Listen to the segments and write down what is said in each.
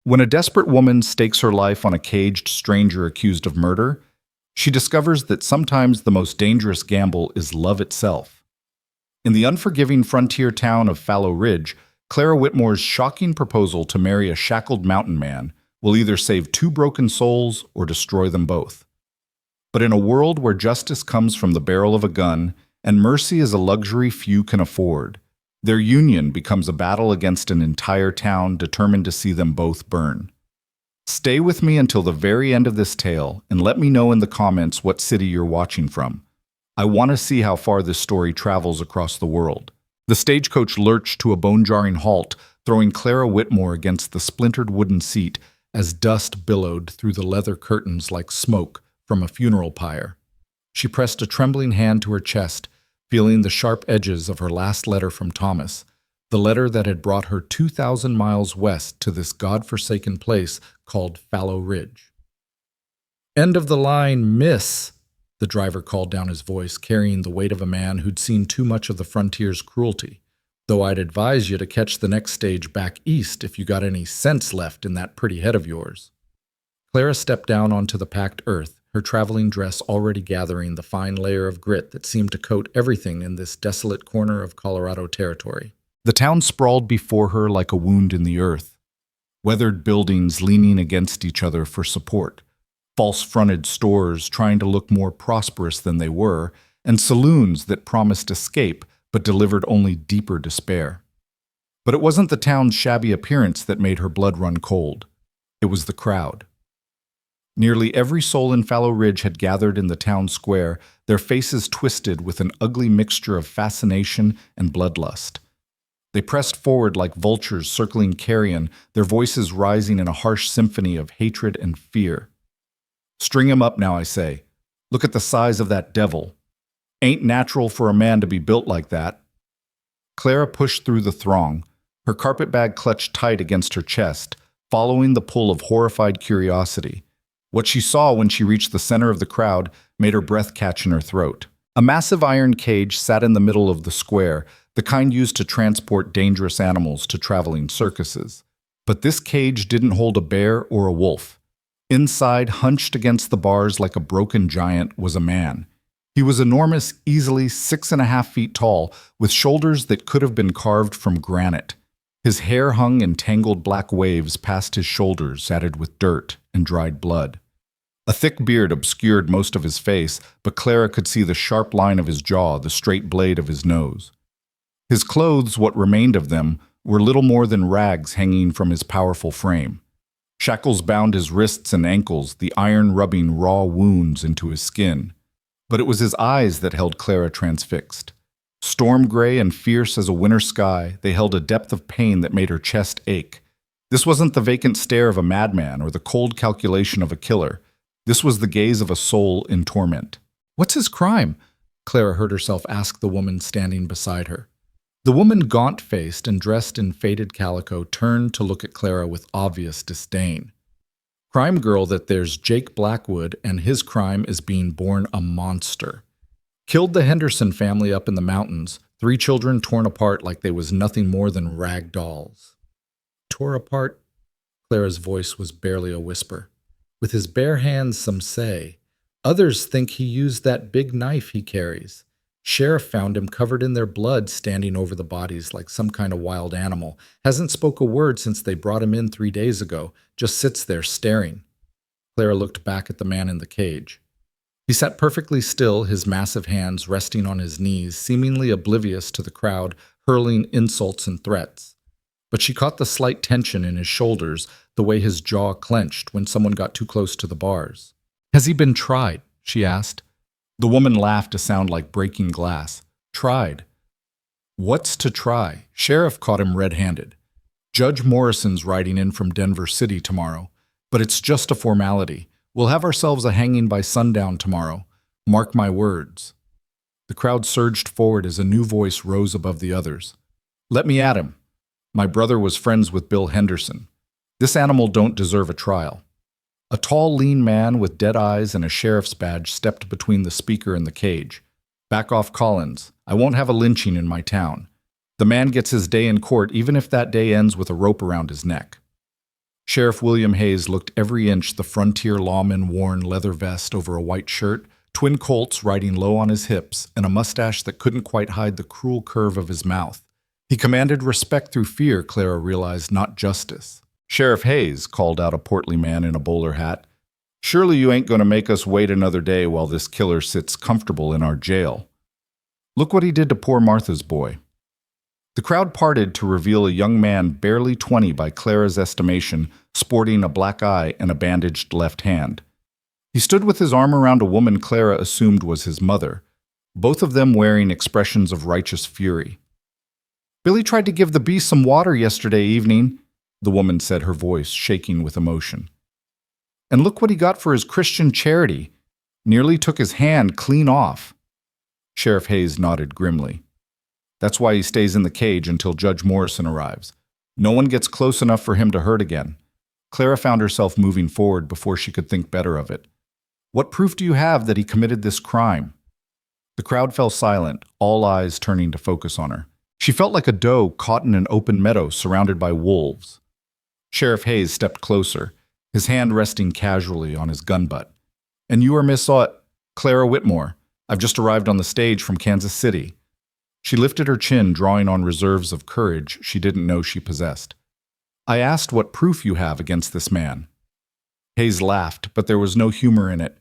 When a desperate woman stakes her life on a caged stranger accused of murder, she discovers that sometimes the most dangerous gamble is love itself. In the unforgiving frontier town of Fallow Ridge, Clara Whitmore's shocking proposal to marry a shackled mountain man will either save two broken souls or destroy them both. But in a world where justice comes from the barrel of a gun and mercy is a luxury few can afford, their union becomes a battle against an entire town determined to see them both burn. Stay with me until the very end of this tale and let me know in the comments what city you're watching from. I want to see how far this story travels across the world. The stagecoach lurched to a bone-jarring halt, throwing Clara Whitmore against the splintered wooden seat as dust billowed through the leather curtains like smoke from a funeral pyre. She pressed a trembling hand to her chest, feeling the sharp edges of her last letter from Thomas, the letter that had brought her 2,000 miles west to this God-forsaken place called Fallow Ridge. "End of the line, miss," the driver called down his voice, carrying the weight of a man who'd seen too much of the frontier's cruelty. "Though I'd advise you to catch the next stage back east if you got any sense left in that pretty head of yours." Clara stepped down onto the packed earth, her traveling dress already gathering the fine layer of grit that seemed to coat everything in this desolate corner of Colorado territory. The town sprawled before her like a wound in the earth, weathered buildings leaning against each other for support, false-fronted stores trying to look more prosperous than they were, and saloons that promised escape but delivered only deeper despair. But it wasn't the town's shabby appearance that made her blood run cold. It was the crowd. Nearly every soul in Fallow Ridge had gathered in the town square, their faces twisted with an ugly mixture of fascination and bloodlust. They pressed forward like vultures circling carrion, their voices rising in a harsh symphony of hatred and fear. "String him up now, I say. Look at the size of that devil. Ain't natural for a man to be built like that." Clara pushed through the throng, her carpetbag clutched tight against her chest, following the pull of horrified curiosity. What she saw when she reached the center of the crowd made her breath catch in her throat. A massive iron cage sat in the middle of the square, the kind used to transport dangerous animals to traveling circuses. But this cage didn't hold a bear or a wolf. Inside, hunched against the bars like a broken giant, was a man. He was enormous, easily 6.5 feet tall, with shoulders that could have been carved from granite. His hair hung in tangled black waves past his shoulders, matted with dirt and dried blood. A thick beard obscured most of his face, but Clara could see the sharp line of his jaw, the straight blade of his nose. His clothes, what remained of them, were little more than rags hanging from his powerful frame. Shackles bound his wrists and ankles, the iron rubbing raw wounds into his skin. But it was his eyes that held Clara transfixed. Storm gray and fierce as a winter sky, they held a depth of pain that made her chest ache. This wasn't the vacant stare of a madman or the cold calculation of a killer. This was the gaze of a soul in torment. "What's his crime?" Clara heard herself ask the woman standing beside her. The woman, gaunt-faced and dressed in faded calico, turned to look at Clara with obvious disdain. "Crime girl, that there's Jake Blackwood, and his crime is being born a monster. Killed the Henderson family up in the mountains, 3 children torn apart like they was nothing more than rag dolls." "Tore apart?" Clara's voice was barely a whisper. "With his bare hands, some say. Others think he used that big knife he carries. Sheriff found him covered in their blood, standing over the bodies like some kind of wild animal. Hasn't spoke a word since they brought him in 3 days ago. Just sits there staring." Clara looked back at the man in the cage. He sat perfectly still, his massive hands resting on his knees, seemingly oblivious to the crowd, hurling insults and threats. But she caught the slight tension in his shoulders, the way his jaw clenched when someone got too close to the bars. "Has he been tried?" she asked. The woman laughed, a sound like breaking glass. "Tried? What's to try? Sheriff caught him red-handed. Judge Morrison's riding in from Denver City tomorrow, but it's just a formality. We'll have ourselves a hanging by sundown tomorrow. Mark my words." The crowd surged forward as a new voice rose above the others. "Let me at him. My brother was friends with Bill Henderson. This animal don't deserve a trial." A tall, lean man with dead eyes and a sheriff's badge stepped between the speaker and the cage. "Back off, Collins. I won't have a lynching in my town. The man gets his day in court even if that day ends with a rope around his neck." Sheriff William Hayes looked every inch the frontier lawman-worn leather vest over a white shirt, twin Colts riding low on his hips, and a mustache that couldn't quite hide the cruel curve of his mouth. He commanded respect through fear, Clara realized, not justice. "Sheriff Hayes," called out a portly man in a bowler hat, "surely you ain't going to make us wait another day while this killer sits comfortable in our jail. Look what he did to poor Martha's boy." The crowd parted to reveal a young man barely 20 by Clara's estimation, sporting a black eye and a bandaged left hand. He stood with his arm around a woman Clara assumed was his mother, both of them wearing expressions of righteous fury. "Billy tried to give the beast some water yesterday evening," the woman said, her voice shaking with emotion. "And look what he got for his Christian charity. Nearly took his hand clean off." Sheriff Hayes nodded grimly. "That's why he stays in the cage until Judge Morrison arrives. No one gets close enough for him to hurt again." Clara found herself moving forward before she could think better of it. "What proof do you have that he committed this crime?" The crowd fell silent, all eyes turning to focus on her. She felt like a doe caught in an open meadow surrounded by wolves. Sheriff Hayes stepped closer, his hand resting casually on his gun butt. "And you are Miss Clara Whitmore. I've just arrived on the stage from Kansas City." She lifted her chin, drawing on reserves of courage she didn't know she possessed. "I asked what proof you have against this man." Hayes laughed, but there was no humor in it.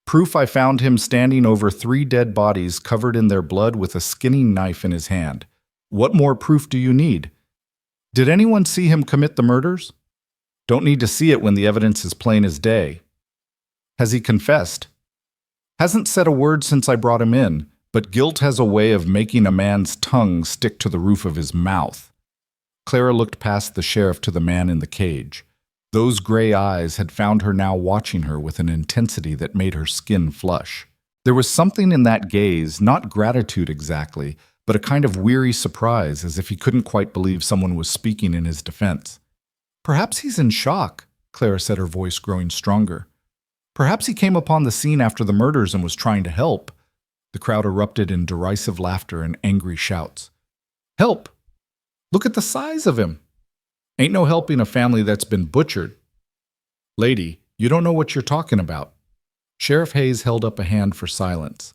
"Proof I found him standing over 3 dead bodies covered in their blood with a skinning knife in his hand. What more proof do you need? Did anyone see him commit the murders? Don't need to see it when the evidence is plain as day." "Has he confessed?" "Hasn't said a word since I brought him in, but guilt has a way of making a man's tongue stick to the roof of his mouth." Clara looked past the sheriff to the man in the cage. Those gray eyes had found her now watching her with an intensity that made her skin flush. There was something in that gaze, not gratitude exactly, but a kind of weary surprise, as if he couldn't quite believe someone was speaking in his defense. "Perhaps he's in shock," Clara said, her voice growing stronger. "Perhaps he came upon the scene after the murders and was trying to help." The crowd erupted in derisive laughter and angry shouts. "Help? Look at the size of him. Ain't no helping a family that's been butchered." "Lady, you don't know what you're talking about." Sheriff Hayes held up a hand for silence.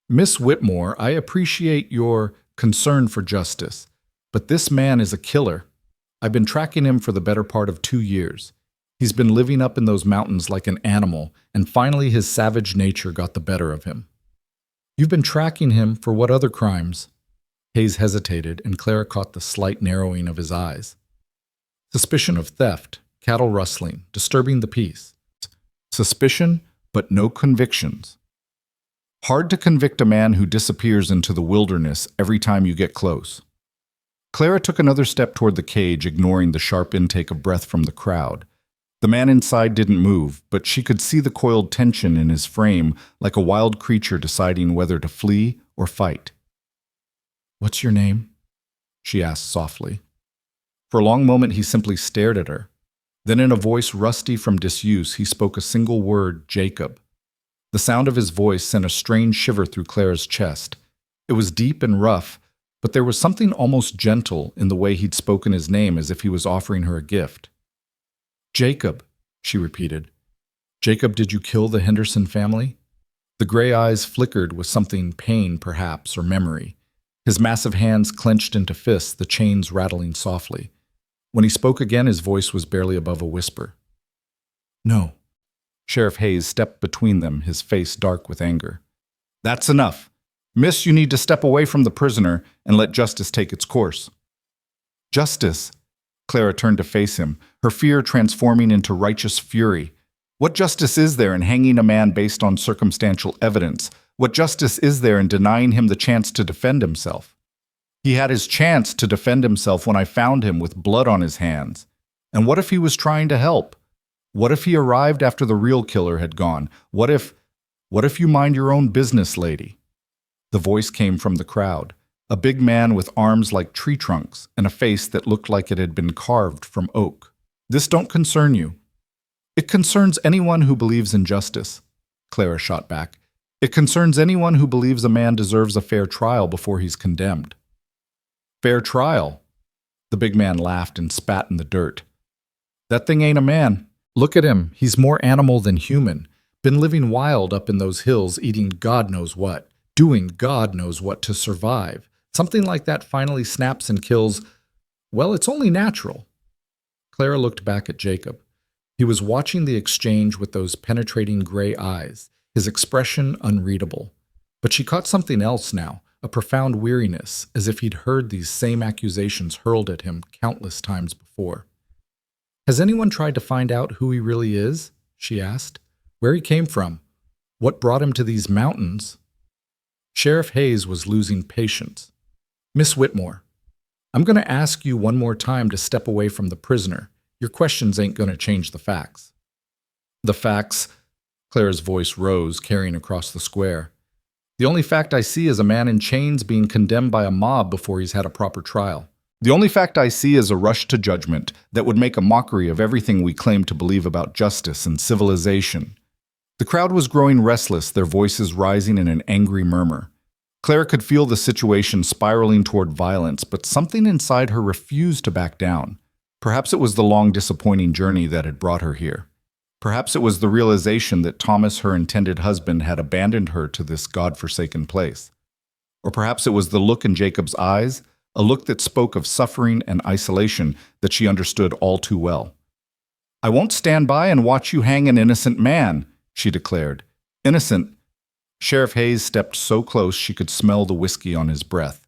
"Miss Whitmore, I appreciate your concern for justice, but this man is a killer. I've been tracking him for the better part of 2 years. He's been living up in those mountains like an animal, and finally his savage nature got the better of him." "You've been tracking him for what other crimes?" Hayes hesitated, and Clara caught the slight narrowing of his eyes. "Suspicion of theft, cattle rustling, disturbing the peace. Suspicion, but no convictions. Hard to convict a man who disappears into the wilderness every time you get close." Clara took another step toward the cage, ignoring the sharp intake of breath from the crowd. The man inside didn't move, but she could see the coiled tension in his frame, like a wild creature deciding whether to flee or fight. "What's your name?" she asked softly. For a long moment he simply stared at her. Then in a voice rusty from disuse, he spoke a single word, "Jacob." The sound of his voice sent a strange shiver through Clara's chest. It was deep and rough, but there was something almost gentle in the way he'd spoken his name, as if he was offering her a gift. "Jacob," she repeated. "Jacob, did you kill the Henderson family?" The gray eyes flickered with something, pain perhaps, or memory. His massive hands clenched into fists, the chains rattling softly. When he spoke again, his voice was barely above a whisper. "No." Sheriff Hayes stepped between them, his face dark with anger. "That's enough. Miss, you need to step away from the prisoner and let justice take its course." "Justice?" Clara turned to face him, her fear transforming into righteous fury. What justice is there in hanging a man based on circumstantial evidence? What justice is there in denying him the chance to defend himself? He had his chance to defend himself when I found him with blood on his hands. And what if he was trying to help? What if he arrived after the real killer had gone? What if you mind your own business, lady?" The voice came from the crowd, a big man with arms like tree trunks and a face that looked like it had been carved from oak. "This don't concern you." "It concerns anyone who believes in justice," Clara shot back. "It concerns anyone who believes a man deserves a fair trial before he's condemned." "Fair trial?" The big man laughed and spat in the dirt. That thing ain't a man. Look at him. He's more animal than human. Been living wild up in those hills, eating God knows what, doing God knows what to survive. Something like that finally snaps and kills. Well, it's only natural. Clara looked back at Jacob. He was watching the exchange with those penetrating gray eyes, his expression unreadable. But she caught something else now, a profound weariness, as if he'd heard these same accusations hurled at him countless times before. Has anyone tried to find out who he really is? She asked. Where he came from? What brought him to these mountains? Sheriff Hayes was losing patience. Miss Whitmore, I'm going to ask you one more time to step away from the prisoner. Your questions ain't going to change the facts. The facts? Clara's voice rose, carrying across the square. The only fact I see is a man in chains being condemned by a mob before he's had a proper trial. The only fact I see is a rush to judgment that would make a mockery of everything we claim to believe about justice and civilization. The crowd was growing restless, their voices rising in an angry murmur. Clara could feel the situation spiraling toward violence, but something inside her refused to back down. Perhaps it was the long, disappointing journey that had brought her here. Perhaps it was the realization that Thomas, her intended husband, had abandoned her to this God-forsaken place. Or perhaps it was the look in Jacob's eyes, a look that spoke of suffering and isolation that she understood all too well. I won't stand by and watch you hang an innocent man, she declared. Innocent. Sheriff Hayes stepped so close she could smell the whiskey on his breath.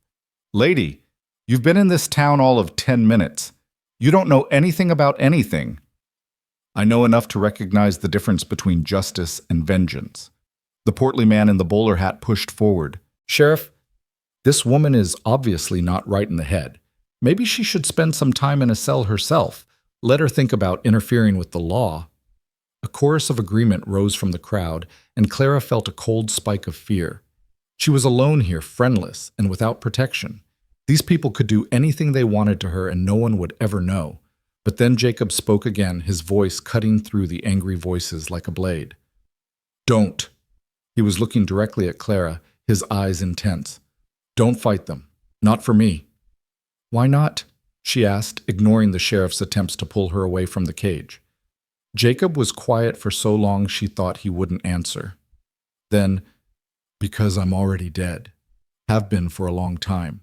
Lady, you've been in this town all of 10 minutes. You don't know anything about anything. I know enough to recognize the difference between justice and vengeance. The portly man in the bowler hat pushed forward. Sheriff, this woman is obviously not right in the head. Maybe she should spend some time in a cell herself. Let her think about interfering with the law. A chorus of agreement rose from the crowd, and Clara felt a cold spike of fear. She was alone here, friendless, and without protection. These people could do anything they wanted to her, and no one would ever know. But then Jacob spoke again, his voice cutting through the angry voices like a blade. Don't. He was looking directly at Clara, his eyes intense. Don't fight them. Not for me. Why not? She asked, ignoring the sheriff's attempts to pull her away from the cage. Jacob was quiet for so long she thought he wouldn't answer. Then, because I'm already dead. Have been for a long time.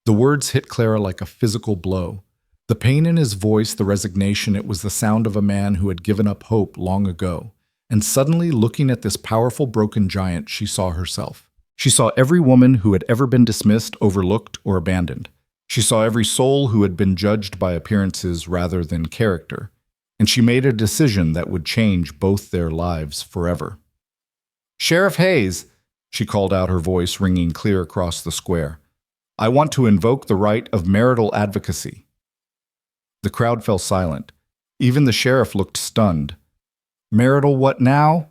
The words hit Clara like a physical blow. The pain in his voice, the resignation, it was the sound of a man who had given up hope long ago. And suddenly, looking at this powerful broken giant, she saw herself. She saw every woman who had ever been dismissed, overlooked, or abandoned. She saw every soul who had been judged by appearances rather than character. And she made a decision that would change both their lives forever. Sheriff Hayes, she called out, her voice ringing clear across the square. I want to invoke the right of marital advocacy. The crowd fell silent. Even the sheriff looked stunned. Marital what now?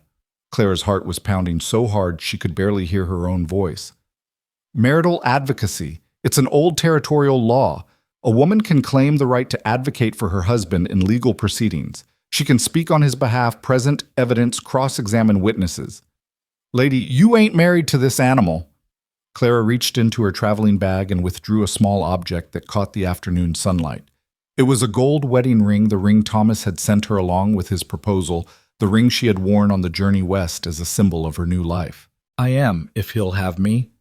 Clara's heart was pounding so hard she could barely hear her own voice. Marital advocacy. It's an old territorial law. A woman can claim the right to advocate for her husband in legal proceedings. She can speak on his behalf, present evidence, cross-examine witnesses. Lady, you ain't married to this animal. Clara reached into her traveling bag and withdrew a small object that caught the afternoon sunlight. It was a gold wedding ring, the ring Thomas had sent her along with his proposal, the ring she had worn on the journey west as a symbol of her new life. I am, if he'll have me.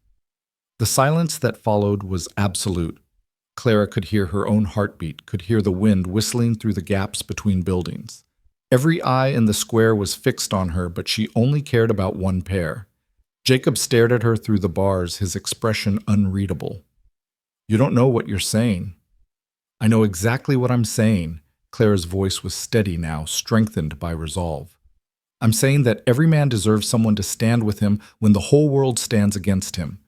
The silence that followed was absolute. Clara could hear her own heartbeat, could hear the wind whistling through the gaps between buildings. Every eye in the square was fixed on her, but she only cared about one pair. Jacob stared at her through the bars, his expression unreadable. You don't know what you're saying. I know exactly what I'm saying. Clara's voice was steady now, strengthened by resolve. I'm saying that every man deserves someone to stand with him when the whole world stands against him.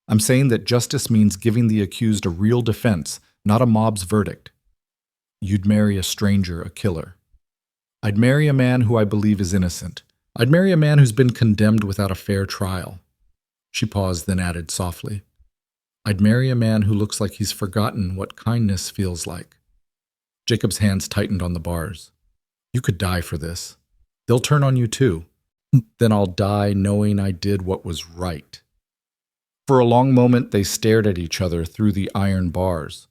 I'm saying that justice means giving the accused a real defense, not a mob's verdict. You'd marry a stranger, a killer. I'd marry a man who I believe is innocent. I'd marry a man who's been condemned without a fair trial. She paused, then added softly, I'd marry a man who looks like he's forgotten what kindness feels like. Jacob's hands tightened on the bars. You could die for this. They'll turn on you too. Then I'll die knowing I did what was right. For a long moment they stared at each other through the iron bars.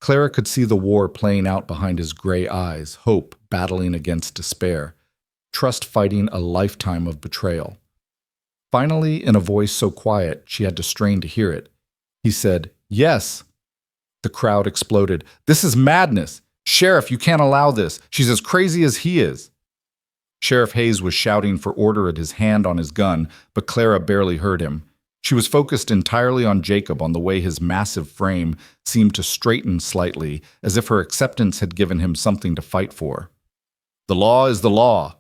Clara could see the war playing out behind his gray eyes, hope battling against despair, trust fighting a lifetime of betrayal. Finally, in a voice so quiet she had to strain to hear it, he said, "Yes." The crowd exploded. "This is madness! Sheriff, you can't allow this. She's as crazy as he is." Sheriff Hayes was shouting for order at his hand on his gun, but Clara barely heard him. She was focused entirely on Jacob, on the way his massive frame seemed to straighten slightly, as if her acceptance had given him something to fight for. "The law is the law,"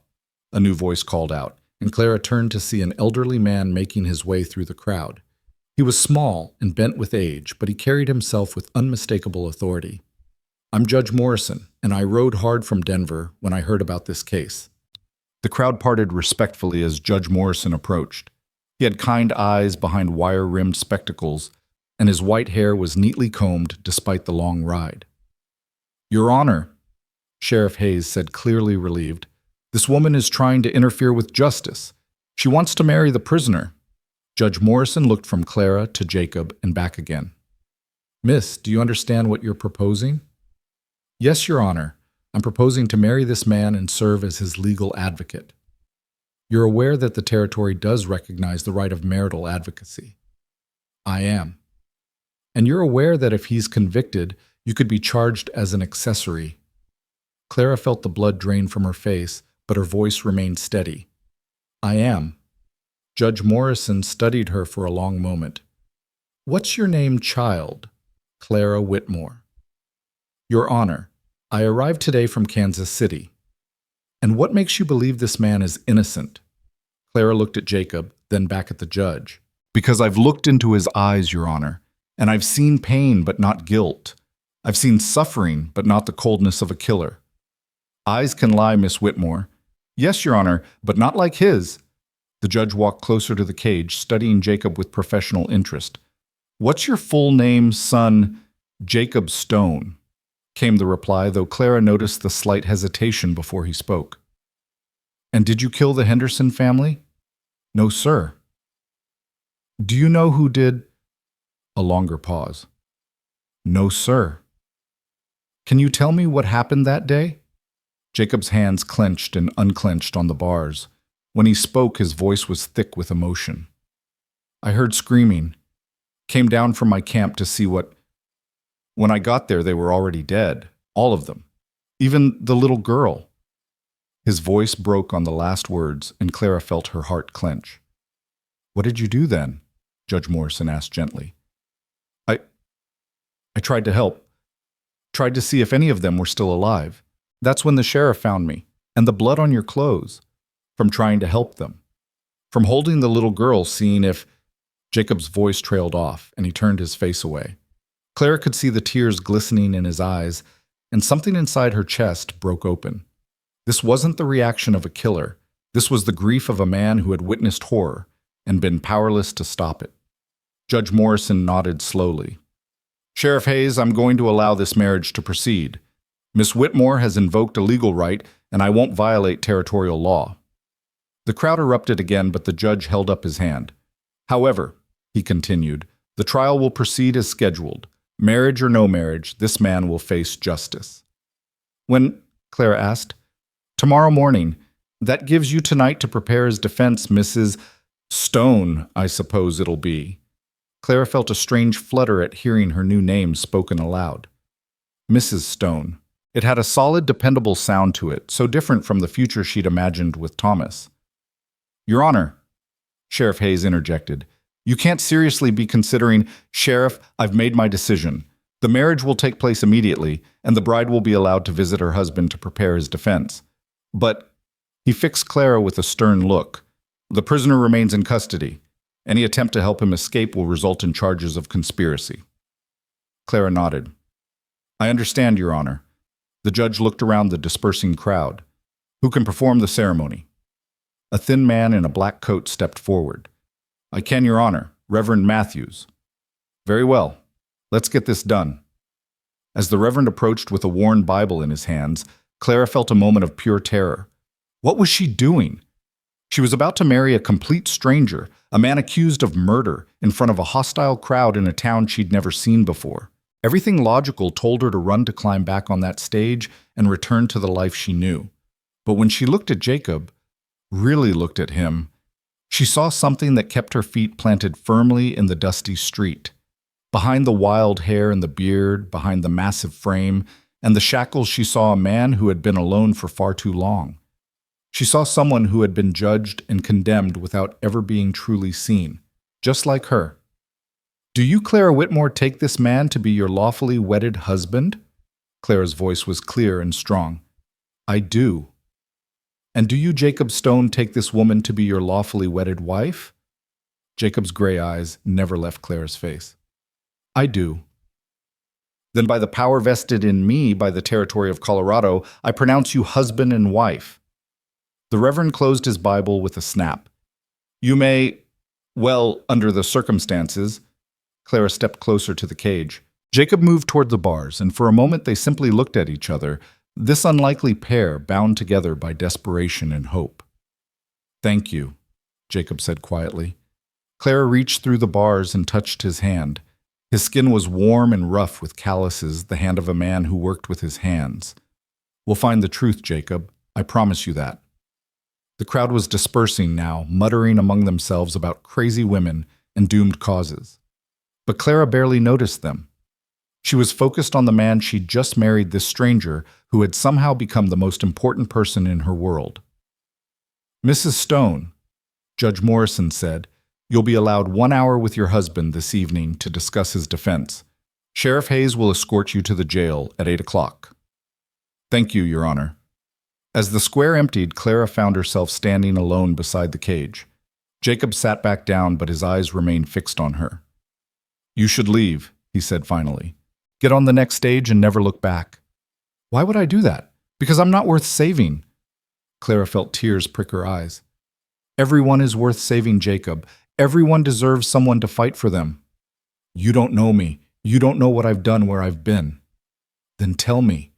a new voice called out, and Clara turned to see an elderly man making his way through the crowd. He was small and bent with age, but he carried himself with unmistakable authority. "I'm Judge Morrison, and I rode hard from Denver when I heard about this case." The crowd parted respectfully as Judge Morrison approached. He had kind eyes behind wire-rimmed spectacles, and his white hair was neatly combed despite the long ride. "Your Honor," Sheriff Hayes said, clearly relieved, "this woman is trying to interfere with justice. She wants to marry the prisoner." Judge Morrison looked from Clara to Jacob and back again. "Miss, do you understand what you're proposing?" "Yes, Your Honor. I'm proposing to marry this man and serve as his legal advocate." "You're aware that the territory does recognize the right of marital advocacy?" "I am." "And you're aware that if he's convicted, you could be charged as an accessory?" Clara felt the blood drain from her face, but her voice remained steady. "I am." Judge Morrison studied her for a long moment. "What's your name, child?" "Clara Whitmore." "Your Honor, I arrived today from Kansas City." "And what makes you believe this man is innocent?" Clara looked at Jacob, then back at the judge. "Because I've looked into his eyes, Your Honor, and I've seen pain but not guilt. I've seen suffering but not the coldness of a killer." "Eyes can lie, Miss Whitmore." "Yes, Your Honor, but not like his." The judge walked closer to the cage, studying Jacob with professional interest. "What's your full name, son?" "Jacob Stone," came the reply, though Clara noticed the slight hesitation before he spoke. "And did you kill the Henderson family?" "No, sir." "Do you know who did—" A longer pause. "No, sir." "Can you tell me what happened that day?" Jacob's hands clenched and unclenched on the bars. When he spoke, his voice was thick with emotion. "I heard screaming. Came down from my camp to see what— When I got there, they were already dead. All of them. Even the little girl." His voice broke on the last words, and Clara felt her heart clench. "What did you do then?" Judge Morrison asked gently. I tried to help. Tried to see if any of them were still alive. That's when the sheriff found me. And the blood on your clothes. From trying to help them. From holding the little girl, seeing if—" Jacob's voice trailed off, and he turned his face away. Clara could see the tears glistening in his eyes, and something inside her chest broke open. This wasn't the reaction of a killer. This was the grief of a man who had witnessed horror and been powerless to stop it. Judge Morrison nodded slowly. "Sheriff Hayes, I'm going to allow this marriage to proceed. Miss Whitmore has invoked a legal right, and I won't violate territorial law." The crowd erupted again, but the judge held up his hand. "However," he continued, "the trial will proceed as scheduled. Marriage or no marriage, this man will face justice." "When?" Clara asked. "Tomorrow morning. That gives you tonight to prepare his defense, Mrs. Stone, I suppose it'll be." Clara felt a strange flutter at hearing her new name spoken aloud. Mrs. Stone. It had a solid, dependable sound to it, so different from the future she'd imagined with Thomas. "Your Honor," Sheriff Hayes interjected, "you can't seriously be considering—" "Sheriff, I've made my decision. The marriage will take place immediately, and the bride will be allowed to visit her husband to prepare his defense. But—" he fixed Clara with a stern look. "The prisoner remains in custody. Any attempt to help him escape will result in charges of conspiracy." Clara nodded. "I understand, Your Honor." The judge looked around the dispersing crowd. "Who can perform the ceremony?" A thin man in a black coat stepped forward. "I can, Your Honor. Reverend Matthews." "Very well. Let's get this done." As the Reverend approached with a worn Bible in his hands, Clara felt a moment of pure terror. What was she doing? She was about to marry a complete stranger, a man accused of murder, in front of a hostile crowd in a town she'd never seen before. Everything logical told her to run to climb back on that stage and return to the life she knew. But when she looked at Jacob, really looked at him, she saw something that kept her feet planted firmly in the dusty street. Behind the wild hair and the beard, behind the massive frame, and the shackles, she saw a man who had been alone for far too long. She saw someone who had been judged and condemned without ever being truly seen, just like her. "Do you, Clara Whitmore, take this man to be your lawfully wedded husband?" Clara's voice was clear and strong. "I do." "And do you, Jacob Stone, take this woman to be your lawfully wedded wife?" Jacob's gray eyes never left Clara's face. "I do." "Then by the power vested in me by the territory of Colorado, I pronounce you husband and wife." The Reverend closed his Bible with a snap. "You may, well, under the circumstances." Clara stepped closer to the cage. Jacob moved toward the bars, and for a moment they simply looked at each other, this unlikely pair bound together by desperation and hope. "Thank you," Jacob said quietly. Clara reached through the bars and touched his hand. His skin was warm and rough with calluses, the hand of a man who worked with his hands. "We'll find the truth, Jacob. I promise you that." The crowd was dispersing now, muttering among themselves about crazy women and doomed causes. But Clara barely noticed them. She was focused on the man she'd just married, this stranger who had somehow become the most important person in her world. "Mrs. Stone," Judge Morrison said, "you'll be allowed 1 hour with your husband this evening to discuss his defense. Sheriff Hayes will escort you to the jail at 8 o'clock. "Thank you, Your Honor." As the square emptied, Clara found herself standing alone beside the cage. Jacob sat back down, but his eyes remained fixed on her. "You should leave," he said finally. "Get on the next stage and never look back." "Why would I do that?" "Because I'm not worth saving." Clara felt tears prick her eyes. "Everyone is worth saving, Jacob. Everyone deserves someone to fight for them." "You don't know me. You don't know what I've done, where I've been." "Then tell me."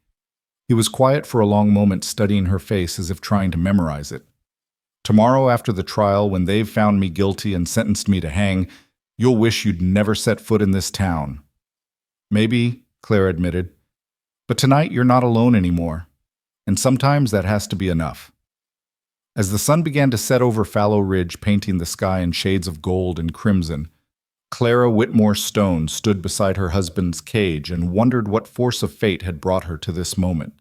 He was quiet for a long moment, studying her face as if trying to memorize it. "Tomorrow after the trial, when they've found me guilty and sentenced me to hang, you'll wish you'd never set foot in this town." "Maybe," Clara admitted. "But tonight you're not alone anymore. And sometimes that has to be enough." As the sun began to set over Fallow Ridge, painting the sky in shades of gold and crimson, Clara Whitmore Stone stood beside her husband's cage and wondered what force of fate had brought her to this moment.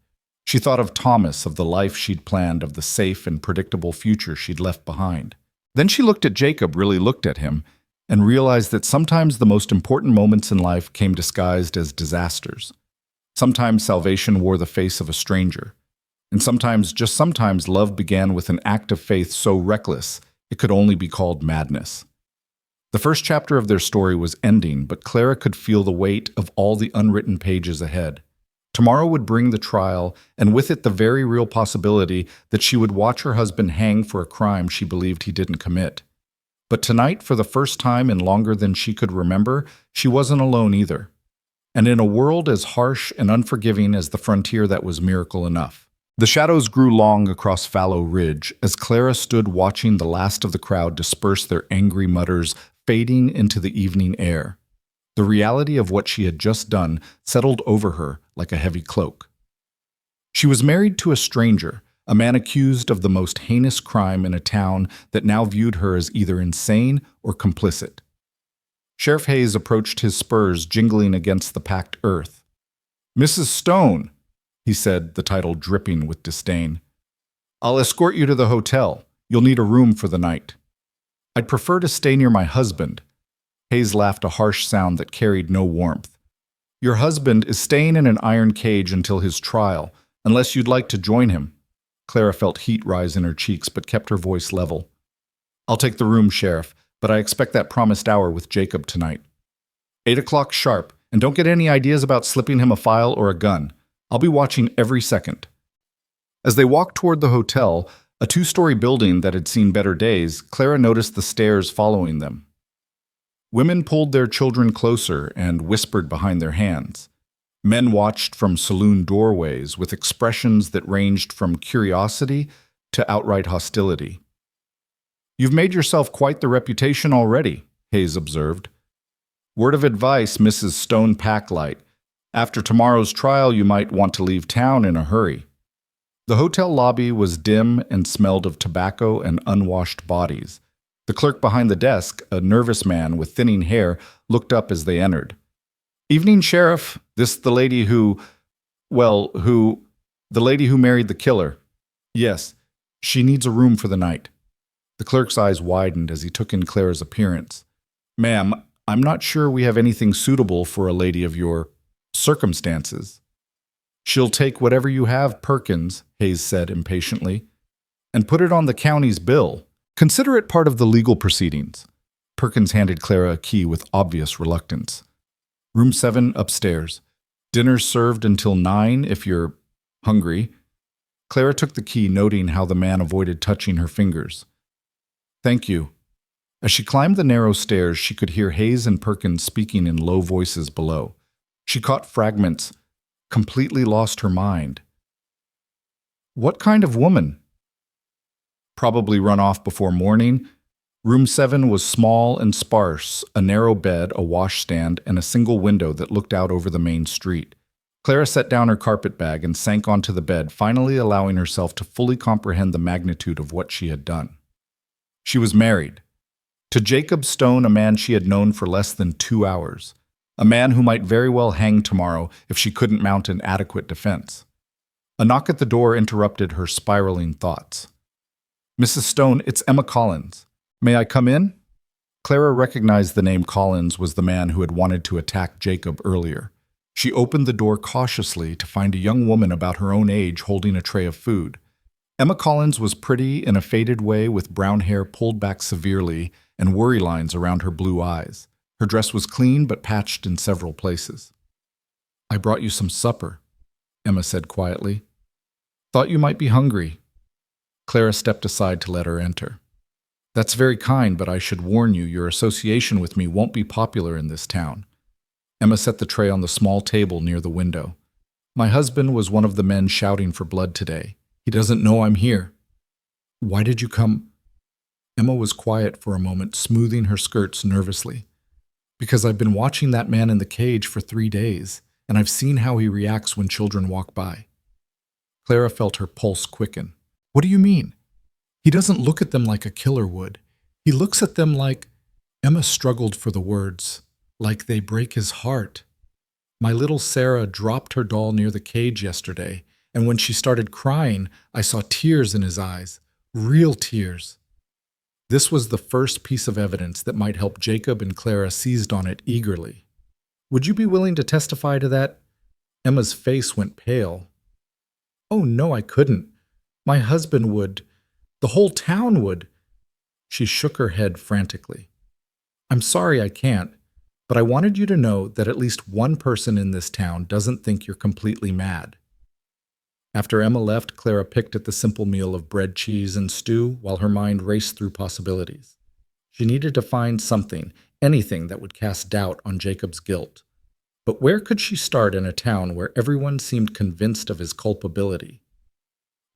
She thought of Thomas, of the life she'd planned, of the safe and predictable future she'd left behind. Then she looked at Jacob, really looked at him, and realized that sometimes the most important moments in life came disguised as disasters. Sometimes salvation wore the face of a stranger. And sometimes, just sometimes, love began with an act of faith so reckless it could only be called madness. The first chapter of their story was ending, but Clara could feel the weight of all the unwritten pages ahead. Tomorrow would bring the trial, and with it the very real possibility that she would watch her husband hang for a crime she believed he didn't commit. But tonight, for the first time in longer than she could remember, she wasn't alone either. And in a world as harsh and unforgiving as the frontier, that was miracle enough. The shadows grew long across Fallow Ridge as Clara stood watching the last of the crowd disperse their angry mutters, fading into the evening air. The reality of what she had just done settled over her like a heavy cloak. She was married to a stranger, a man accused of the most heinous crime in a town that now viewed her as either insane or complicit. Sheriff Hayes approached his spurs jingling against the packed earth. "Mrs. Stone," he said, the title dripping with disdain. "I'll escort you to the hotel. You'll need a room for the night." "I'd prefer to stay near my husband." Hayes laughed, a harsh sound that carried no warmth. "Your husband is staying in an iron cage until his trial, unless you'd like to join him." Clara felt heat rise in her cheeks, but kept her voice level. "I'll take the room, Sheriff, but I expect that promised hour with Jacob tonight. 8 o'clock sharp, and don't get any ideas about slipping him a file or a gun. I'll be watching every second." As they walked toward the hotel, a 2-story building that had seen better days, Clara noticed the stairs following them. Women pulled their children closer and whispered behind their hands. Men watched from saloon doorways with expressions that ranged from curiosity to outright hostility. "You've made yourself quite the reputation already," Hayes observed. "Word of advice, Mrs. Stone Packlight. After tomorrow's trial, you might want to leave town in a hurry. The hotel lobby was dim and smelled of tobacco and unwashed bodies. The clerk behind the desk, a nervous man with thinning hair, looked up as they entered. "Evening, Sheriff. This the lady who the lady who married the killer. Yes, she needs a room for the night." The clerk's eyes widened as he took in Clara's appearance. "Ma'am, I'm not sure we have anything suitable for a lady of your circumstances." "She'll take whatever you have, Perkins," Hayes said impatiently, "and put it on the county's bill. Consider it part of the legal proceedings." Perkins handed Clara a key with obvious reluctance. "Room 7 upstairs. Dinner's served until 9 if you're hungry." Clara took the key, noting how the man avoided touching her fingers. "Thank you." As she climbed the narrow stairs, she could hear Hayes and Perkins speaking in low voices below. She caught fragments, completely lost her mind. "What kind of woman?" "Probably run off before morning." Room 7 was small and sparse, a narrow bed, a washstand, and a single window that looked out over the main street. Clara set down her carpet bag and sank onto the bed, finally allowing herself to fully comprehend the magnitude of what she had done. She was married. To Jacob Stone, a man she had known for less than 2 hours. A man who might very well hang tomorrow if she couldn't mount an adequate defense. A knock at the door interrupted her spiraling thoughts. "Mrs. Stone, it's Emma Collins. May I come in?" Clara recognized the name Collins was the man who had wanted to attack Jacob earlier. She opened the door cautiously to find a young woman about her own age holding a tray of food. Emma Collins was pretty in a faded way with brown hair pulled back severely and worry lines around her blue eyes. Her dress was clean but patched in several places. "I brought you some supper," Emma said quietly. "Thought you might be hungry." Clara stepped aside to let her enter. "That's very kind, but I should warn you, your association with me won't be popular in this town." Emma set the tray on the small table near the window. "My husband was one of the men shouting for blood today. He doesn't know I'm here." "Why did you come?" Emma was quiet for a moment, smoothing her skirts nervously. "Because I've been watching that man in the cage for 3 days, and I've seen how he reacts when children walk by." Clara felt her pulse quicken. "What do you mean?" "He doesn't look at them like a killer would. He looks at them like—" Emma struggled for the words. "Like they break his heart. My little Sarah dropped her doll near the cage yesterday, and when she started crying, I saw tears in his eyes. Real tears." This was the first piece of evidence that might help Jacob, and Clara seized on it eagerly. "Would you be willing to testify to that?" Emma's face went pale. "Oh, no, I couldn't. My husband would. The whole town would." She shook her head frantically. "I'm sorry I can't, but I wanted you to know that at least one person in this town doesn't think you're completely mad." After Emma left, Clara picked at the simple meal of bread, cheese, and stew while her mind raced through possibilities. She needed to find something, anything that would cast doubt on Jacob's guilt. But where could she start in a town where everyone seemed convinced of his culpability?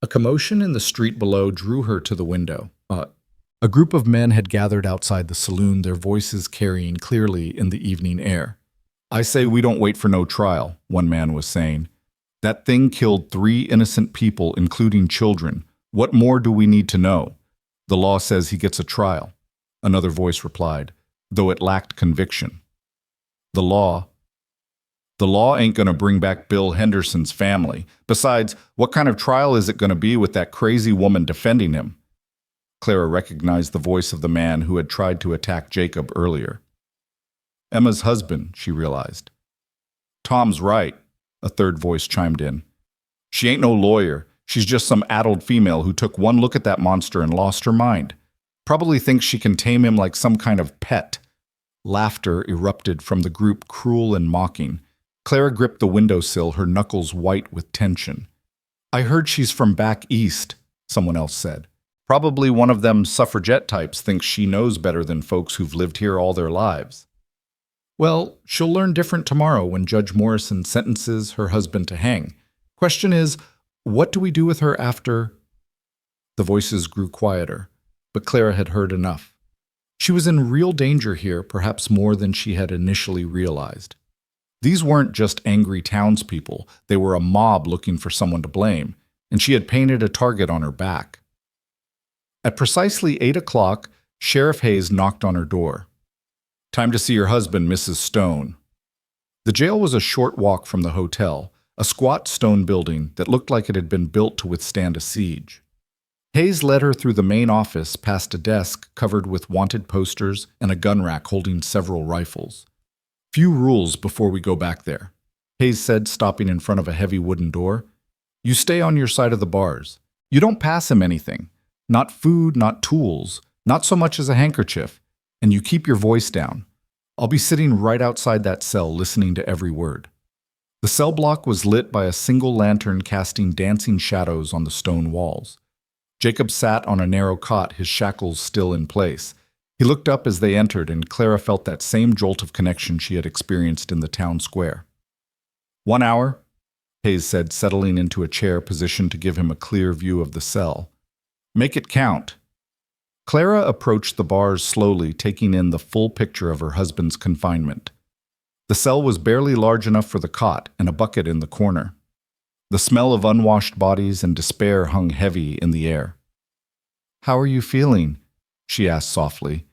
A commotion in the street below drew her to the window. A group of men had gathered outside the saloon, their voices carrying clearly in the evening air. "I say we don't wait for no trial," one man was saying. "That thing killed 3 innocent people, including children. What more do we need to know? The law says he gets a trial," another voice replied, though it lacked conviction. The law ain't going to bring back Bill Henderson's family. Besides, what kind of trial is it going to be with that crazy woman defending him?" Clara recognized the voice of the man who had tried to attack Jacob earlier. Emma's husband, she realized. "Tom's right," a third voice chimed in. "She ain't no lawyer. She's just some addled female who took one look at that monster and lost her mind. Probably thinks she can tame him like some kind of pet." Laughter erupted from the group, cruel and mocking. Clara gripped the windowsill, her knuckles white with tension. "I heard she's from back east," someone else said. "Probably one of them suffragette types thinks she knows better than folks who've lived here all their lives." "Well, she'll learn different tomorrow when Judge Morrison sentences her husband to hang. Question is, what do we do with her after?" The voices grew quieter, but Clara had heard enough. She was in real danger here, perhaps more than she had initially realized. These weren't just angry townspeople, they were a mob looking for someone to blame, and she had painted a target on her back. At precisely 8 o'clock, Sheriff Hayes knocked on her door. "Time to see your husband, Mrs. Stone." The jail was a short walk from the hotel, a squat stone building that looked like it had been built to withstand a siege. Hayes led her through the main office past a desk covered with wanted posters and a gun rack holding several rifles. "Few rules before we go back there," Hayes said, stopping in front of a heavy wooden door. "You stay on your side of the bars. You don't pass him anything. Not food, not tools, not so much as a handkerchief. And you keep your voice down. I'll be sitting right outside that cell listening to every word." The cell block was lit by a single lantern casting dancing shadows on the stone walls. Jacob sat on a narrow cot, his shackles still in place. He looked up as they entered, and Clara felt that same jolt of connection she had experienced in the town square. "1 hour," Hayes said, settling into a chair positioned to give him a clear view of the cell. "Make it count." Clara approached the bars slowly, taking in the full picture of her husband's confinement. The cell was barely large enough for the cot and a bucket in the corner. The smell of unwashed bodies and despair hung heavy in the air. "How are you feeling?" she asked softly.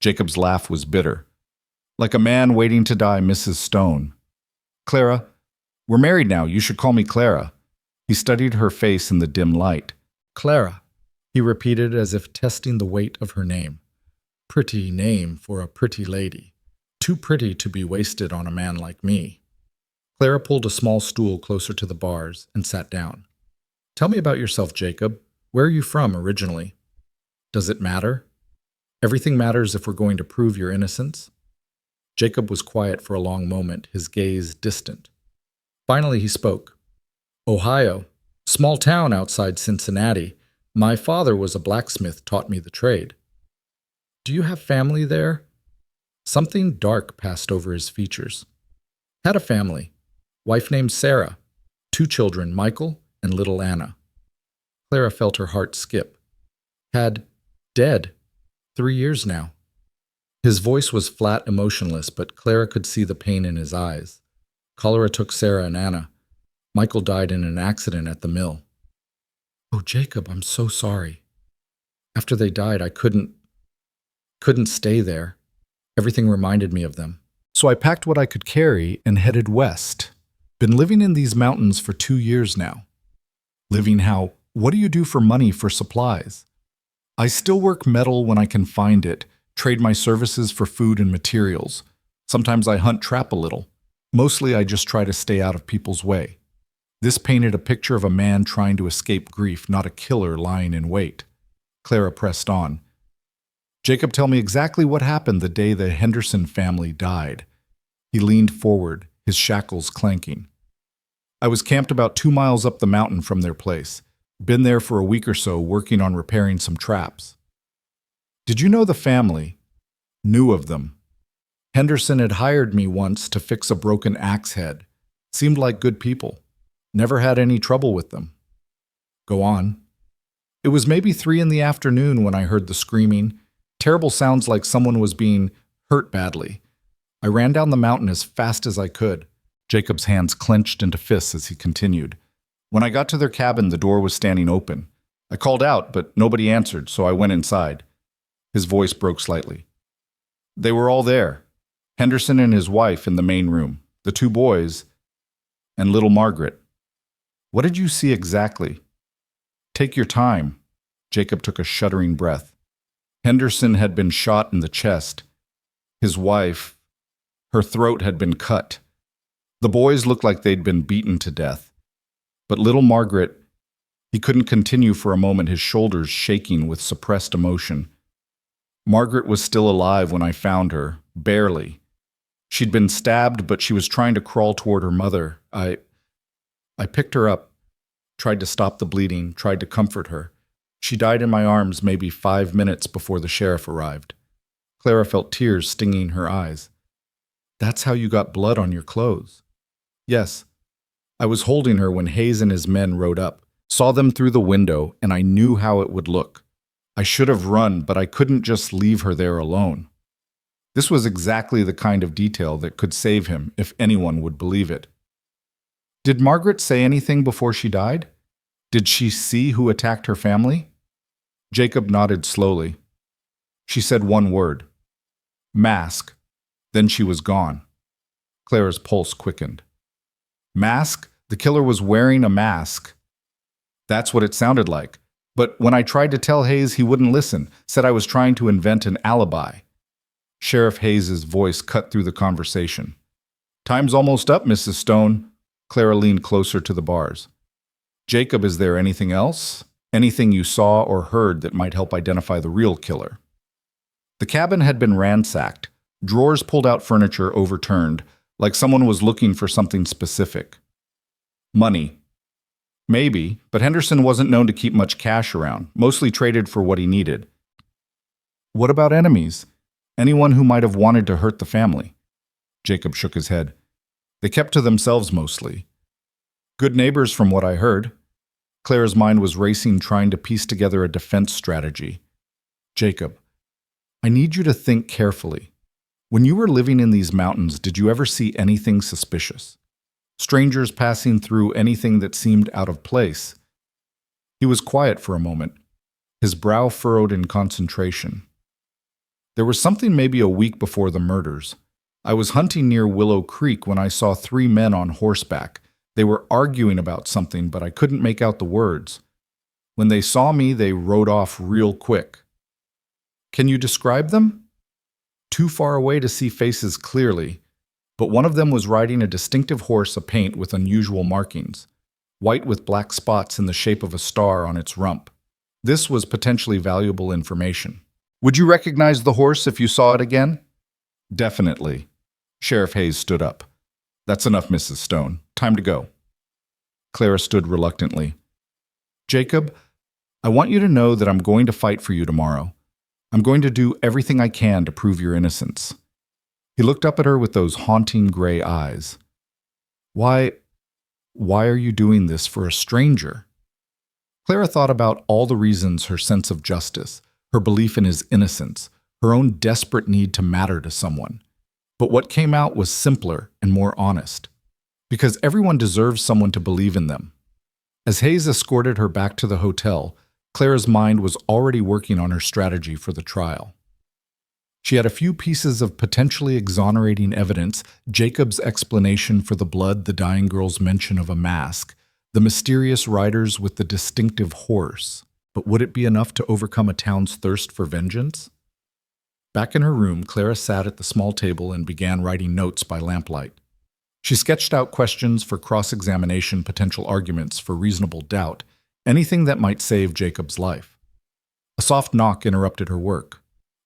Jacob's laugh was bitter. "Like a man waiting to die, Mrs. Stone." "Clara, we're married now. You should call me Clara." He studied her face in the dim light. "Clara," he repeated as if testing the weight of her name. "Pretty name for a pretty lady. Too pretty to be wasted on a man like me." Clara pulled a small stool closer to the bars and sat down. "Tell me about yourself, Jacob. Where are you from originally? Does it matter? Everything matters if we're going to prove your innocence." Jacob was quiet for a long moment, his gaze distant. Finally he spoke. "Ohio, small town outside Cincinnati. My father was a blacksmith, taught me the trade." "Do you have family there?" Something dark passed over his features. "Had a family. Wife named Sarah. 2 children, Michael and little Anna." Clara felt her heart skip. "Had dead. 3 years now." His voice was flat, emotionless, but Clara could see the pain in his eyes. "Cholera took Sarah and Anna. Michael died in an accident at the mill." "Oh, Jacob, I'm so sorry. After they died, I couldn't stay there. Everything reminded me of them. So I packed what I could carry and headed west. Been living in these mountains for 2 years now." "Living how? What do you do for money for supplies?" "I still work metal when I can find it, trade my services for food and materials. Sometimes I hunt trap a little. Mostly I just try to stay out of people's way." This painted a picture of a man trying to escape grief, not a killer lying in wait. Clara pressed on. "Jacob, tell me exactly what happened the day the Henderson family died." He leaned forward, his shackles clanking. "I was camped about 2 miles up the mountain from their place. Been there for a week or so working on repairing some traps." "Did you know the family?" "Knew of them. Henderson had hired me once to fix a broken axe head. Seemed like good people. Never had any trouble with them." "Go on." "It was maybe 3 in the afternoon when I heard the screaming. Terrible sounds like someone was being hurt badly. I ran down the mountain as fast as I could." Jacob's hands clenched into fists as he continued. "When I got to their cabin, the door was standing open. I called out, but nobody answered, so I went inside." His voice broke slightly. "They were all there. Henderson and his wife in the main room, the 2 boys, and little Margaret." "What did you see exactly?" "Take your time." Jacob took a shuddering breath. "Henderson had been shot in the chest. His wife, her throat had been cut. The boys looked like they'd been beaten to death. But little Margaret," he couldn't continue for a moment, his shoulders shaking with suppressed emotion. "Margaret was still alive when I found her, barely. She'd been stabbed, but she was trying to crawl toward her mother. I picked her up, tried to stop the bleeding, tried to comfort her. She died in my arms maybe 5 minutes before the sheriff arrived." Clara felt tears stinging her eyes. "That's how you got blood on your clothes?" "Yes. I was holding her when Hayes and his men rode up, saw them through the window, and I knew how it would look. I should have run, but I couldn't just leave her there alone." This was exactly the kind of detail that could save him if anyone would believe it. Did Margaret say anything before she died? Did she see who attacked her family? Jacob nodded slowly. She said one word. Mask. Then she was gone. Clara's pulse quickened. Mask? The killer was wearing a mask. That's what it sounded like. But when I tried to tell Hayes, he wouldn't listen, said I was trying to invent an alibi. Sheriff Hayes's voice cut through the conversation. Time's almost up, Mrs. Stone. Clara leaned closer to the bars. Jacob, is there anything else? Anything you saw or heard that might help identify the real killer? The cabin had been ransacked, drawers pulled out, furniture overturned, like someone was looking for something specific. Money. Maybe, but Henderson wasn't known to keep much cash around, mostly traded for what he needed. What about enemies? Anyone who might have wanted to hurt the family? Jacob shook his head. They kept to themselves mostly. Good neighbors from what I heard. Clara's mind was racing, trying to piece together a defense strategy. Jacob, I need you to think carefully. When you were living in these mountains, did you ever see anything suspicious? Strangers passing through, anything that seemed out of place? He was quiet for a moment, his brow furrowed in concentration. There was something maybe a week before the murders. I was hunting near Willow Creek when I saw 3 men on horseback. They were arguing about something, but I couldn't make out the words. When they saw me, they rode off real quick. Can you describe them? Too far away to see faces clearly, but one of them was riding a distinctive horse of paint with unusual markings, white with black spots in the shape of a star on its rump. This was potentially valuable information. Would you recognize the horse if you saw it again? Definitely. Sheriff Hayes stood up. That's enough, Mrs. Stone. Time to go. Clara stood reluctantly. Jacob, I want you to know that I'm going to fight for you tomorrow. I'm going to do everything I can to prove your innocence. He looked up at her with those haunting gray eyes. Why are you doing this for a stranger? Clara thought about all the reasons: her sense of justice, her belief in his innocence, her own desperate need to matter to someone. But what came out was simpler and more honest. Because everyone deserves someone to believe in them. As Hayes escorted her back to the hotel, Clara's mind was already working on her strategy for the trial. She had a few pieces of potentially exonerating evidence: Jacob's explanation for the blood, the dying girl's mention of a mask, the mysterious riders with the distinctive horse. But would it be enough to overcome a town's thirst for vengeance? Back in her room, Clara sat at the small table and began writing notes by lamplight. She sketched out questions for cross-examination, potential arguments for reasonable doubt, anything that might save Jacob's life. A soft knock interrupted her work.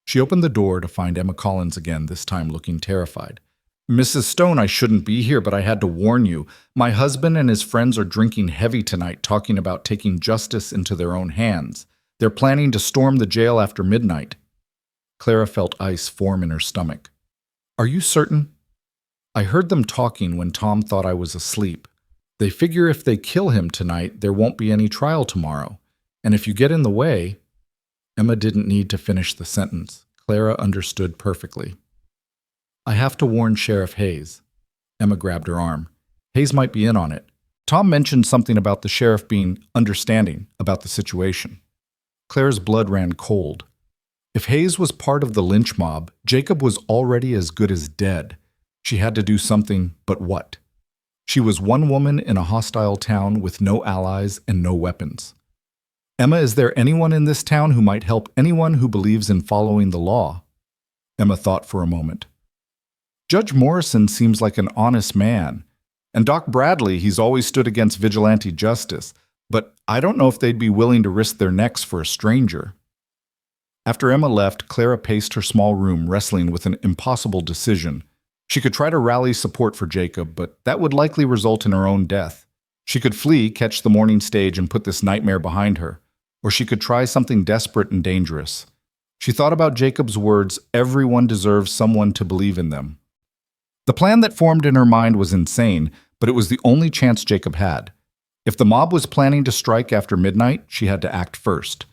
She opened the door to find Emma Collins again, this time looking terrified. Mrs. Stone, I shouldn't be here, but I had to warn you. My husband and his friends are drinking heavy tonight, talking about taking justice into their own hands. They're planning to storm the jail after midnight. Clara felt ice form in her stomach. Are you certain? I heard them talking when Tom thought I was asleep. They figure if they kill him tonight, there won't be any trial tomorrow. And if you get in the way... Emma didn't need to finish the sentence. Clara understood perfectly. I have to warn Sheriff Hayes. Emma grabbed her arm. Hayes might be in on it. Tom mentioned something about the sheriff being understanding about the situation. Clara's blood ran cold. If Hayes was part of the lynch mob, Jacob was already as good as dead. She had to do something, but what? She was one woman in a hostile town with no allies and no weapons. Emma, is there anyone in this town who might help anyone who believes in following the law? Emma thought for a moment. Judge Morrison seems like an honest man. And Doc Bradley, he's always stood against vigilante justice. But I don't know if they'd be willing to risk their necks for a stranger. After Emma left, Clara paced her small room, wrestling with an impossible decision. She could try to rally support for Jacob, but that would likely result in her own death. She could flee, catch the morning stage, and put this nightmare behind her. Or she could try something desperate and dangerous. She thought about Jacob's words, everyone deserves someone to believe in them. The plan that formed in her mind was insane, but it was the only chance Jacob had. If the mob was planning to strike after midnight, she had to act first.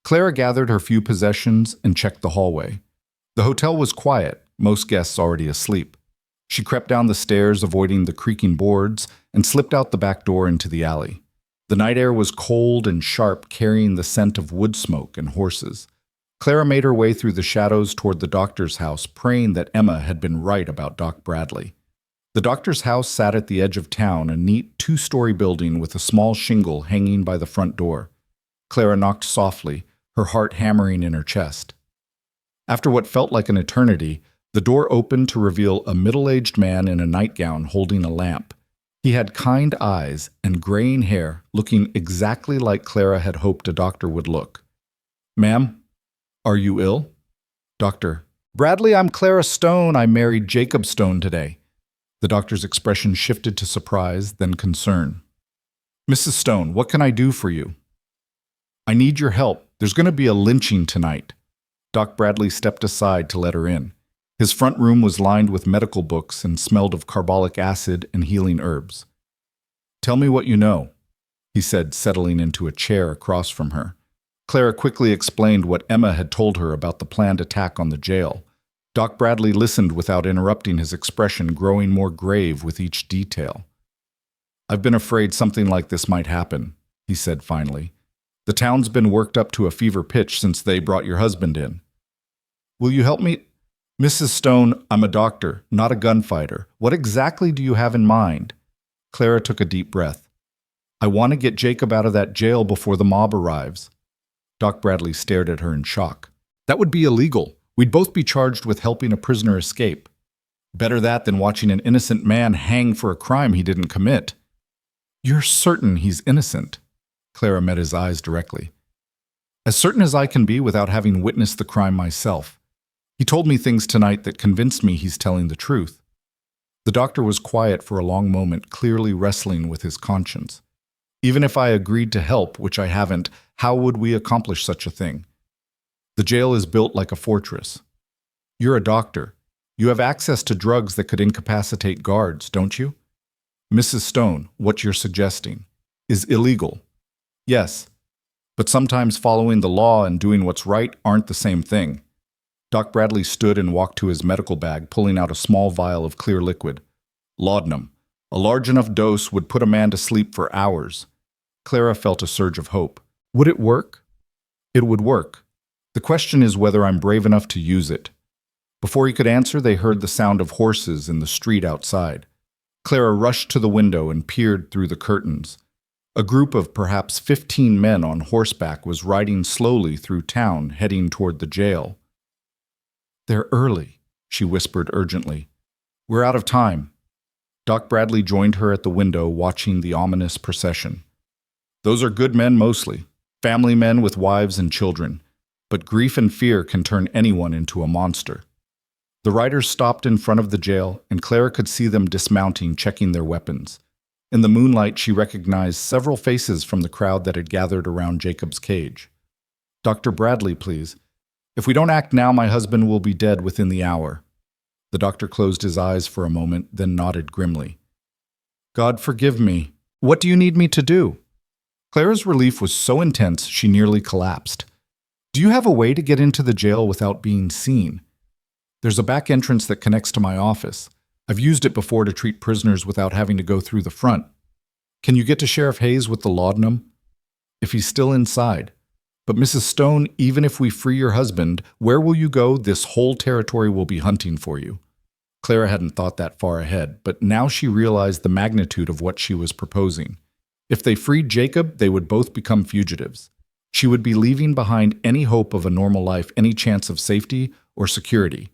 Clara gathered her few possessions and checked the hallway. The hotel was quiet, most guests already asleep. She crept down the stairs, avoiding the creaking boards, and slipped out the back door into the alley. The night air was cold and sharp, carrying the scent of wood smoke and horses. Clara made her way through the shadows toward the doctor's house, praying that Emma had been right about Doc Bradley. The doctor's house sat at the edge of town, a neat two-story building with a small shingle hanging by the front door. Clara knocked softly, her heart hammering in her chest. After what felt like an eternity, the door opened to reveal a middle-aged man in a nightgown holding a lamp. He had kind eyes and graying hair, looking exactly like Clara had hoped a doctor would look. "Ma'am, are you ill?" "Doctor, Bradley, I'm Clara Stone. I married Jacob Stone today." The doctor's expression shifted to surprise, then concern. "Mrs. Stone, what can I do for you?" "I need your help. There's going to be a lynching tonight." Doc Bradley stepped aside to let her in. His front room was lined with medical books and smelled of carbolic acid and healing herbs. "Tell me what you know," he said, settling into a chair across from her. Clara quickly explained what Emma had told her about the planned attack on the jail. Doc Bradley listened without interrupting, his expression growing more grave with each detail. "I've been afraid something like this might happen," he said finally. "The town's been worked up to a fever pitch since they brought your husband in." "Will you help me?" "Mrs. Stone, I'm a doctor, not a gunfighter. What exactly do you have in mind?" Clara took a deep breath. "I want to get Jacob out of that jail before the mob arrives." Doc Bradley stared at her in shock. "That would be illegal. We'd both be charged with helping a prisoner escape. Better that than watching an innocent man hang for a crime he didn't commit." "You're certain he's innocent?" Clara met his eyes directly. "As certain as I can be without having witnessed the crime myself. He told me things tonight that convinced me he's telling the truth." The doctor was quiet for a long moment, clearly wrestling with his conscience. "Even if I agreed to help, which I haven't, how would we accomplish such a thing? The jail is built like a fortress. You're a doctor. You have access to drugs that could incapacitate guards, don't you? Mrs. Stone, what you're suggesting is illegal. Yes, but sometimes following the law and doing what's right aren't the same thing." Doc Bradley stood and walked to his medical bag, pulling out a small vial of clear liquid. "Laudanum. A large enough dose would put a man to sleep for hours." Clara felt a surge of hope. "Would it work?" "It would work. The question is whether I'm brave enough to use it." Before he could answer, they heard the sound of horses in the street outside. Clara rushed to the window and peered through the curtains. A group of perhaps 15 men on horseback was riding slowly through town, heading toward the jail. "They're early," she whispered urgently. "We're out of time." Doc Bradley joined her at the window, watching the ominous procession. "Those are good men mostly, family men with wives and children, but grief and fear can turn anyone into a monster." The riders stopped in front of the jail, and Clara could see them dismounting, checking their weapons. In the moonlight, she recognized several faces from the crowd that had gathered around Jacob's cage. "Dr. Bradley, please. If we don't act now, my husband will be dead within the hour." The doctor closed his eyes for a moment, then nodded grimly. "God forgive me. What do you need me to do?" Clara's relief was so intense she nearly collapsed. "Do you have a way to get into the jail without being seen?" "There's a back entrance that connects to my office. I've used it before to treat prisoners without having to go through the front." "Can you get to Sheriff Hayes with the laudanum?" "If he's still inside." "But Mrs. Stone, even if we free your husband, where will you go? This whole territory will be hunting for you." Clara hadn't thought that far ahead, but now she realized the magnitude of what she was proposing. If they freed Jacob, they would both become fugitives. She would be leaving behind any hope of a normal life, any chance of safety or security.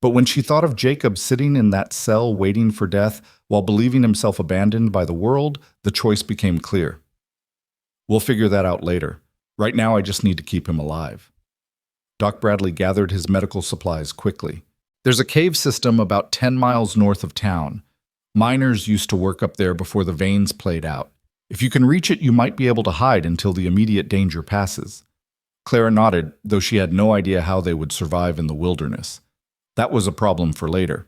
But when she thought of Jacob sitting in that cell waiting for death while believing himself abandoned by the world, the choice became clear. "We'll figure that out later. Right now, I just need to keep him alive." Doc Bradley gathered his medical supplies quickly. "There's a cave system about 10 miles north of town. Miners used to work up there before the veins played out. If you can reach it, you might be able to hide until the immediate danger passes." Clara nodded, though she had no idea how they would survive in the wilderness. That was a problem for later.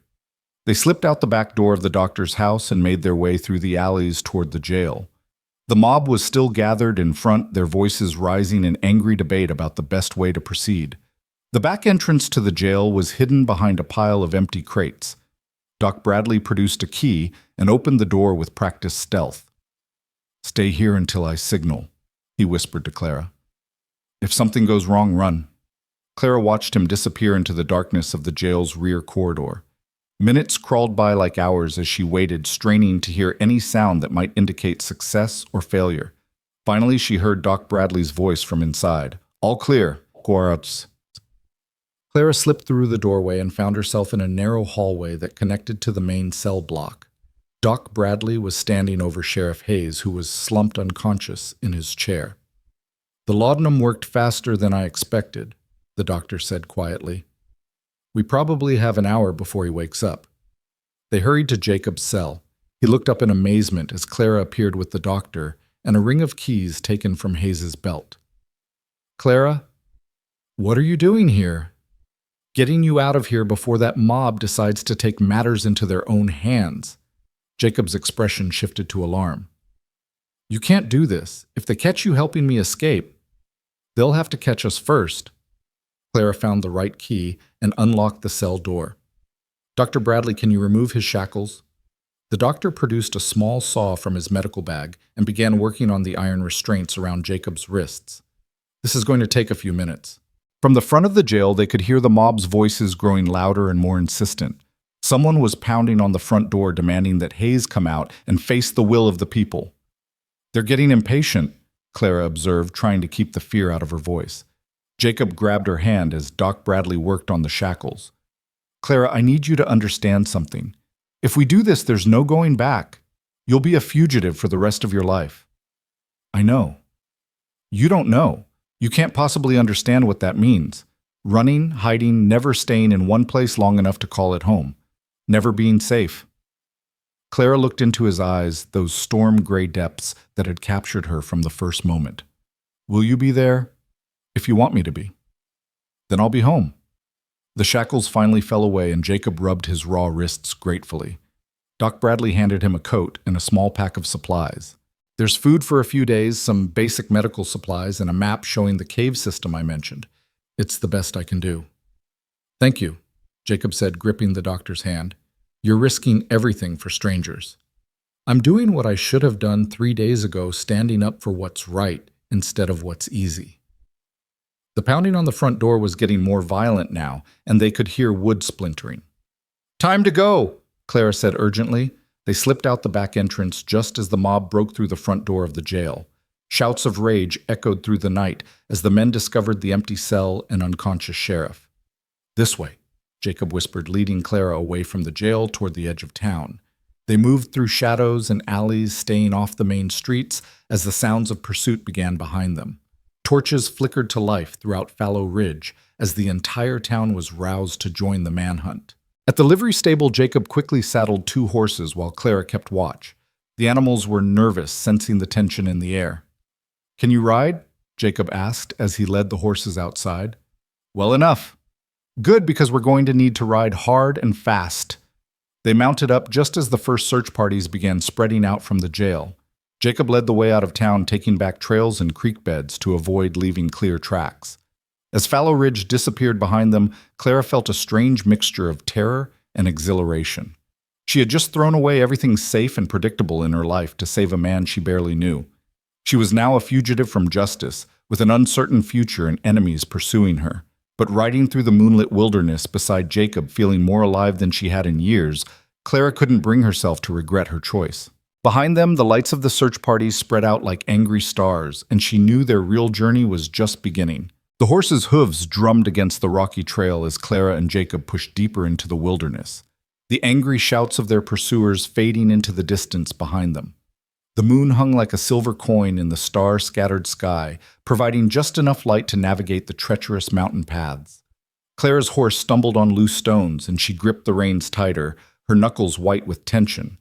They slipped out the back door of the doctor's house and made their way through the alleys toward the jail. The mob was still gathered in front, their voices rising in angry debate about the best way to proceed. The back entrance to the jail was hidden behind a pile of empty crates. Doc Bradley produced a key and opened the door with practiced stealth. "Stay here until I signal," he whispered to Clara. "If something goes wrong, run." Clara watched him disappear into the darkness of the jail's rear corridor. Minutes crawled by like hours as she waited, straining to hear any sound that might indicate success or failure. Finally, she heard Doc Bradley's voice from inside. "All clear. Quartz." Clara slipped through the doorway and found herself in a narrow hallway that connected to the main cell block. Doc Bradley was standing over Sheriff Hayes, who was slumped unconscious in his chair. "The laudanum worked faster than I expected," the doctor said quietly. "We probably have an hour before he wakes up." They hurried to Jacob's cell. He looked up in amazement as Clara appeared with the doctor and a ring of keys taken from Hayes's belt. "Clara, what are you doing here?" "Getting you out of here before that mob decides to take matters into their own hands." Jacob's expression shifted to alarm. "You can't do this. If they catch you helping me escape, they'll have to catch us first." Clara found the right key and unlocked the cell door. "Dr. Bradley, can you remove his shackles?" The doctor produced a small saw from his medical bag and began working on the iron restraints around Jacob's wrists. "This is going to take a few minutes." From the front of the jail, they could hear the mob's voices growing louder and more insistent. Someone was pounding on the front door, demanding that Hayes come out and face the will of the people. "They're getting impatient," Clara observed, trying to keep the fear out of her voice. Jacob grabbed her hand as Doc Bradley worked on the shackles. "Clara, I need you to understand something. If we do this, there's no going back. You'll be a fugitive for the rest of your life." "I know." "You don't know. You can't possibly understand what that means. Running, hiding, never staying in one place long enough to call it home. Never being safe." Clara looked into his eyes, those storm-gray depths that had captured her from the first moment. "Will you be there?" "If you want me to be." "Then I'll be home." The shackles finally fell away and Jacob rubbed his raw wrists gratefully. Doc Bradley handed him a coat and a small pack of supplies. "There's food for a few days, some basic medical supplies, and a map showing the cave system I mentioned. It's the best I can do." "Thank you," Jacob said, gripping the doctor's hand. "You're risking everything for strangers." "I'm doing what I should have done 3 days ago, standing up for what's right instead of what's easy." The pounding on the front door was getting more violent now, and they could hear wood splintering. "Time to go," Clara said urgently. They slipped out the back entrance just as the mob broke through the front door of the jail. Shouts of rage echoed through the night as the men discovered the empty cell and unconscious sheriff. "This way," Jacob whispered, leading Clara away from the jail toward the edge of town. They moved through shadows and alleys, staying off the main streets as the sounds of pursuit began behind them. Torches flickered to life throughout Fallow Ridge as the entire town was roused to join the manhunt. At the livery stable, Jacob quickly saddled 2 horses while Clara kept watch. The animals were nervous, sensing the tension in the air. "Can you ride?" Jacob asked as he led the horses outside. "Well enough." "Good, because we're going to need to ride hard and fast." They mounted up just as the first search parties began spreading out from the jail. Jacob led the way out of town, taking back trails and creek beds to avoid leaving clear tracks. As Fallow Ridge disappeared behind them, Clara felt a strange mixture of terror and exhilaration. She had just thrown away everything safe and predictable in her life to save a man she barely knew. She was now a fugitive from justice, with an uncertain future and enemies pursuing her. But riding through the moonlit wilderness beside Jacob, feeling more alive than she had in years, Clara couldn't bring herself to regret her choice. Behind them, the lights of the search parties spread out like angry stars, and she knew their real journey was just beginning. The horses' hooves drummed against the rocky trail as Clara and Jacob pushed deeper into the wilderness, the angry shouts of their pursuers fading into the distance behind them. The moon hung like a silver coin in the star-scattered sky, providing just enough light to navigate the treacherous mountain paths. Clara's horse stumbled on loose stones, and she gripped the reins tighter, her knuckles white with tension.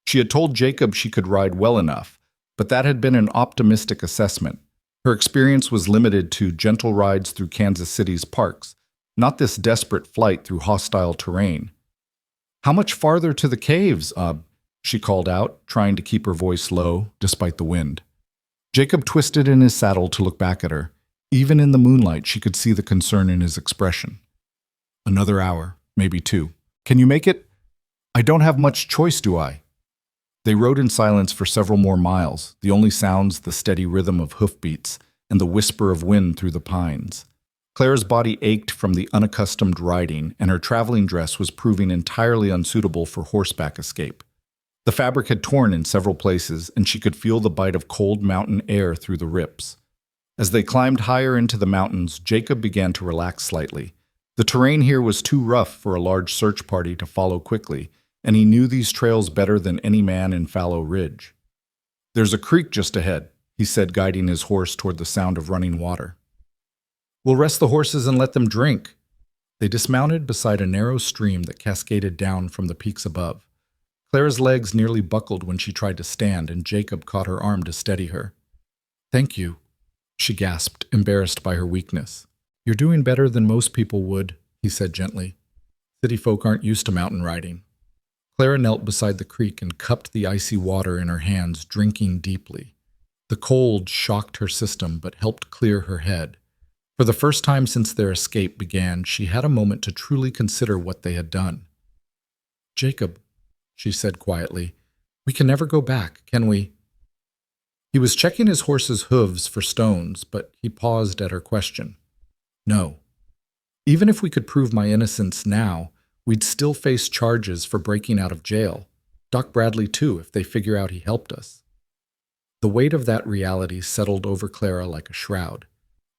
She had told Jacob she could ride well enough, but that had been an optimistic assessment. Her experience was limited to gentle rides through Kansas City's parks, not this desperate flight through hostile terrain. "How much farther to the caves, she called out, trying to keep her voice low despite the wind. Jacob twisted in his saddle to look back at her. Even in the moonlight, she could see the concern in his expression. Another hour, maybe two. Can you make it? I don't have much choice, do I? They rode in silence for several more miles, the only sounds the steady rhythm of hoofbeats and the whisper of wind through the pines. Clara's body ached from the unaccustomed riding, and her traveling dress was proving entirely unsuitable for horseback escape. The fabric had torn in several places, and she could feel the bite of cold mountain air through the rips. As they climbed higher into the mountains, Jacob began to relax slightly. The terrain here was too rough for a large search party to follow quickly, and he knew these trails better than any man in Fallow Ridge. There's a creek just ahead, he said, guiding his horse toward the sound of running water. We'll rest the horses and let them drink. They dismounted beside a narrow stream that cascaded down from the peaks above. Clara's legs nearly buckled when she tried to stand, and Jacob caught her arm to steady her. Thank you, she gasped, embarrassed by her weakness. You're doing better than most people would, he said gently. City folk aren't used to mountain riding. Clara knelt beside the creek and cupped the icy water in her hands, drinking deeply. The cold shocked her system but helped clear her head. For the first time since their escape began, she had a moment to truly consider what they had done. Jacob, she said quietly, we can never go back, can we? He was checking his horse's hooves for stones, but he paused at her question. No. Even if we could prove my innocence now, we'd still face charges for breaking out of jail. Doc Bradley, too, if they figure out he helped us. The weight of that reality settled over Clara like a shroud.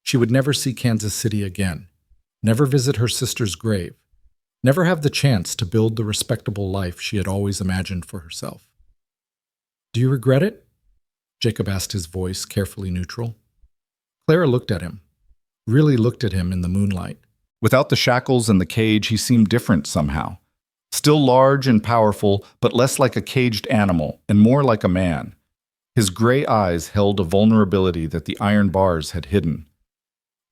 She would never see Kansas City again, never visit her sister's grave, never have the chance to build the respectable life she had always imagined for herself. Do you regret it? Jacob asked, his voice carefully neutral. Clara looked at him, really looked at him in the moonlight. Without the shackles and the cage, he seemed different somehow. Still large and powerful, but less like a caged animal and more like a man. His gray eyes held a vulnerability that the iron bars had hidden.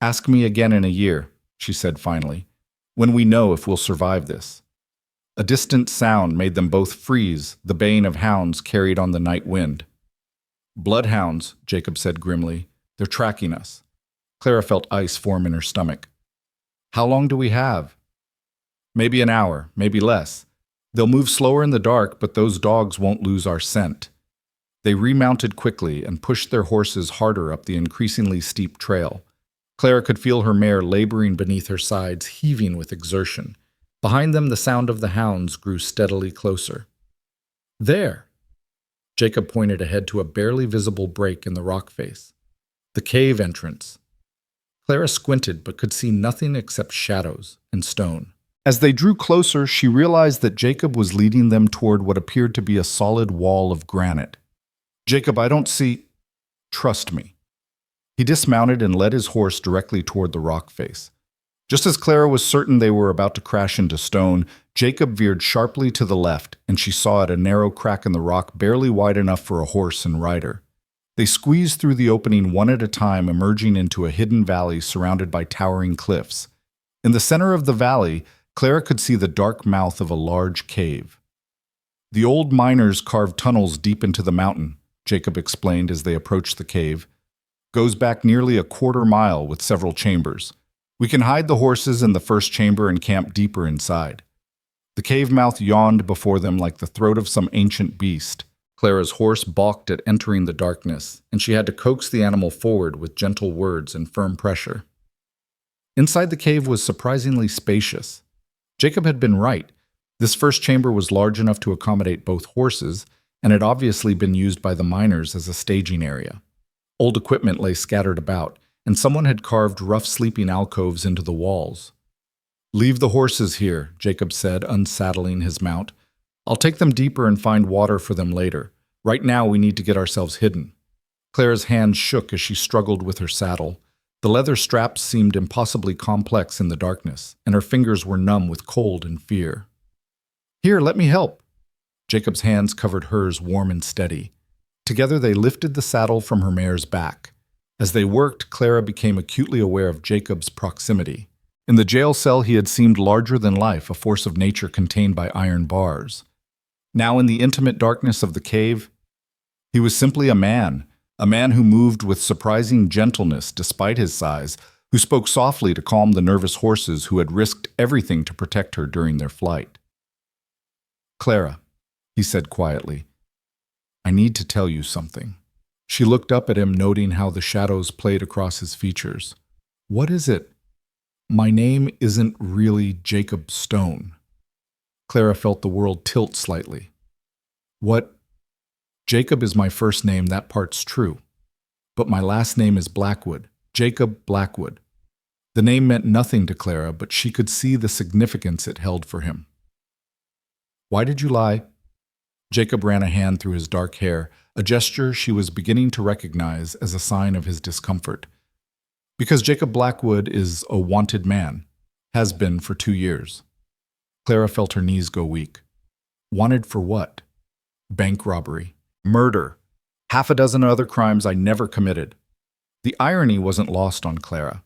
Ask me again in a year, she said finally, when we know if we'll survive this. A distant sound made them both freeze, the baying of hounds carried on the night wind. Bloodhounds, Jacob said grimly. They're tracking us. Clara felt ice form in her stomach. How long do we have? Maybe an hour, maybe less. They'll move slower in the dark, but those dogs won't lose our scent. They remounted quickly and pushed their horses harder up the increasingly steep trail. Clara could feel her mare laboring beneath her sides, heaving with exertion. Behind them, the sound of the hounds grew steadily closer. There! Jacob pointed ahead to a barely visible break in the rock face. The cave entrance. Clara squinted but could see nothing except shadows and stone. As they drew closer, she realized that Jacob was leading them toward what appeared to be a solid wall of granite. Jacob, I don't see... Trust me. He dismounted and led his horse directly toward the rock face. Just as Clara was certain they were about to crash into stone, Jacob veered sharply to the left, and she saw it a narrow crack in the rock barely wide enough for a horse and rider. They squeezed through the opening one at a time, emerging into a hidden valley surrounded by towering cliffs. In the center of the valley, Clara could see the dark mouth of a large cave. The old miners carved tunnels deep into the mountain, Jacob explained as they approached the cave. Goes back nearly a quarter-mile with several chambers. We can hide the horses in the first chamber and camp deeper inside. The cave mouth yawned before them like the throat of some ancient beast. Clara's horse balked at entering the darkness, and she had to coax the animal forward with gentle words and firm pressure. Inside the cave was surprisingly spacious. Jacob had been right. This first chamber was large enough to accommodate both horses, and had obviously been used by the miners as a staging area. Old equipment lay scattered about, and someone had carved rough sleeping alcoves into the walls. Leave the horses here, Jacob said, unsaddling his mount. I'll take them deeper and find water for them later. Right now we need to get ourselves hidden. Clara's hands shook as she struggled with her saddle. The leather straps seemed impossibly complex in the darkness, and her fingers were numb with cold and fear. Here, let me help. Jacob's hands covered hers, warm and steady. Together they lifted the saddle from her mare's back. As they worked, Clara became acutely aware of Jacob's proximity. In the jail cell he had seemed larger than life, a force of nature contained by iron bars. Now in the intimate darkness of the cave, he was simply a man, A man who moved with surprising gentleness despite his size, who spoke softly to calm the nervous horses who had risked everything to protect her during their flight. "Clara," he said quietly, "I need to tell you something." She looked up at him, noting how the shadows played across his features. "What is it?" "My name isn't really Jacob Stone." Clara felt the world tilt slightly. "What? Jacob is my first name, that part's true. But my last name is Blackwood, Jacob Blackwood." The name meant nothing to Clara, but she could see the significance it held for him. "Why did you lie?" Jacob ran a hand through his dark hair, a gesture she was beginning to recognize as a sign of his discomfort. "Because Jacob Blackwood is a wanted man, has been for 2 years. Clara felt her knees go weak. Wanted for what? Bank robbery, murder, half a dozen other crimes I never committed. The irony wasn't lost on Clara.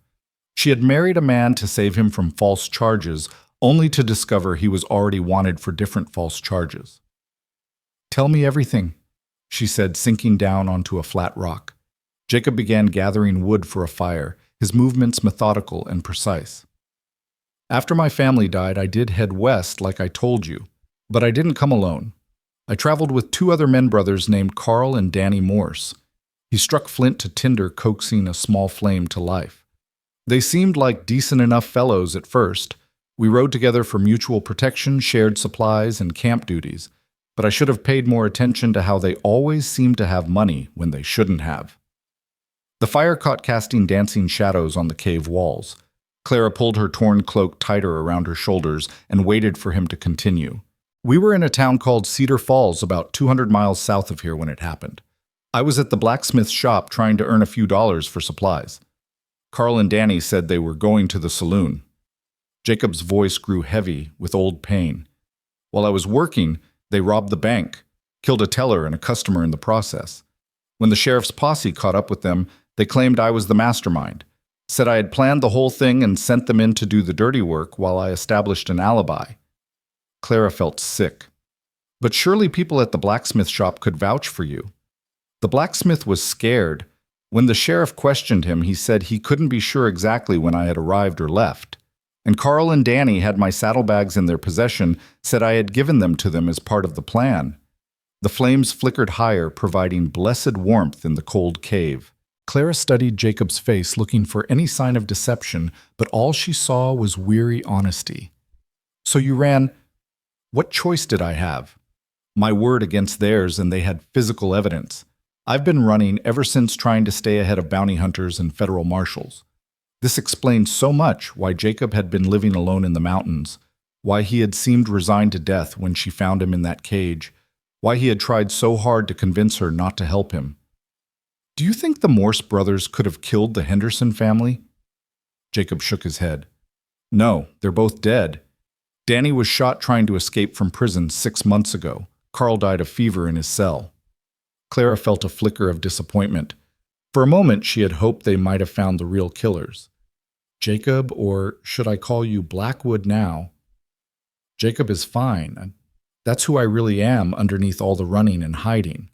She had married a man to save him from false charges, only to discover he was already wanted for different false charges. "Tell me everything," she said, sinking down onto a flat rock. Jacob began gathering wood for a fire, his movements methodical and precise. "After my family died, I did head west like I told you, but I didn't come alone. I traveled with 2 other men brothers named Carl and Danny Morse." He struck flint to tinder, coaxing a small flame to life. "They seemed like decent enough fellows at first. We rode together for mutual protection, shared supplies, and camp duties, but I should have paid more attention to how they always seemed to have money when they shouldn't have." The fire caught casting dancing shadows on the cave walls. Clara pulled her torn cloak tighter around her shoulders and waited for him to continue. "We were in a town called Cedar Falls, about 200 miles south of here when it happened. I was at the blacksmith's shop trying to earn a few dollars for supplies. Carl and Danny said they were going to the saloon." Jacob's voice grew heavy with old pain. "While I was working, they robbed the bank, killed a teller and a customer in the process. When the sheriff's posse caught up with them, they claimed I was the mastermind, said I had planned the whole thing and sent them in to do the dirty work while I established an alibi." Clara felt sick. "But surely people at the blacksmith shop could vouch for you." "The blacksmith was scared. When the sheriff questioned him, he said he couldn't be sure exactly when I had arrived or left. And Carl and Danny had my saddlebags in their possession, said I had given them to them as part of the plan." The flames flickered higher, providing blessed warmth in the cold cave. Clara studied Jacob's face, looking for any sign of deception, but all she saw was weary honesty. "So you ran. What choice did I have? My word against theirs, and they had physical evidence. I've been running ever since, trying to stay ahead of bounty hunters and federal marshals. This explains so much why Jacob had been living alone in the mountains, why he had seemed resigned to death when she found him in that cage, why he had tried so hard to convince her not to help him. Do you think the Morse brothers could have killed the Henderson family?" Jacob shook his head. "No, they're both dead. Danny was shot trying to escape from prison 6 months ago. Carl died of fever in his cell." Clara felt a flicker of disappointment. For a moment, she had hoped they might have found the real killers. "Jacob, or should I call you Blackwood now?" "Jacob is fine. That's who I really am underneath all the running and hiding."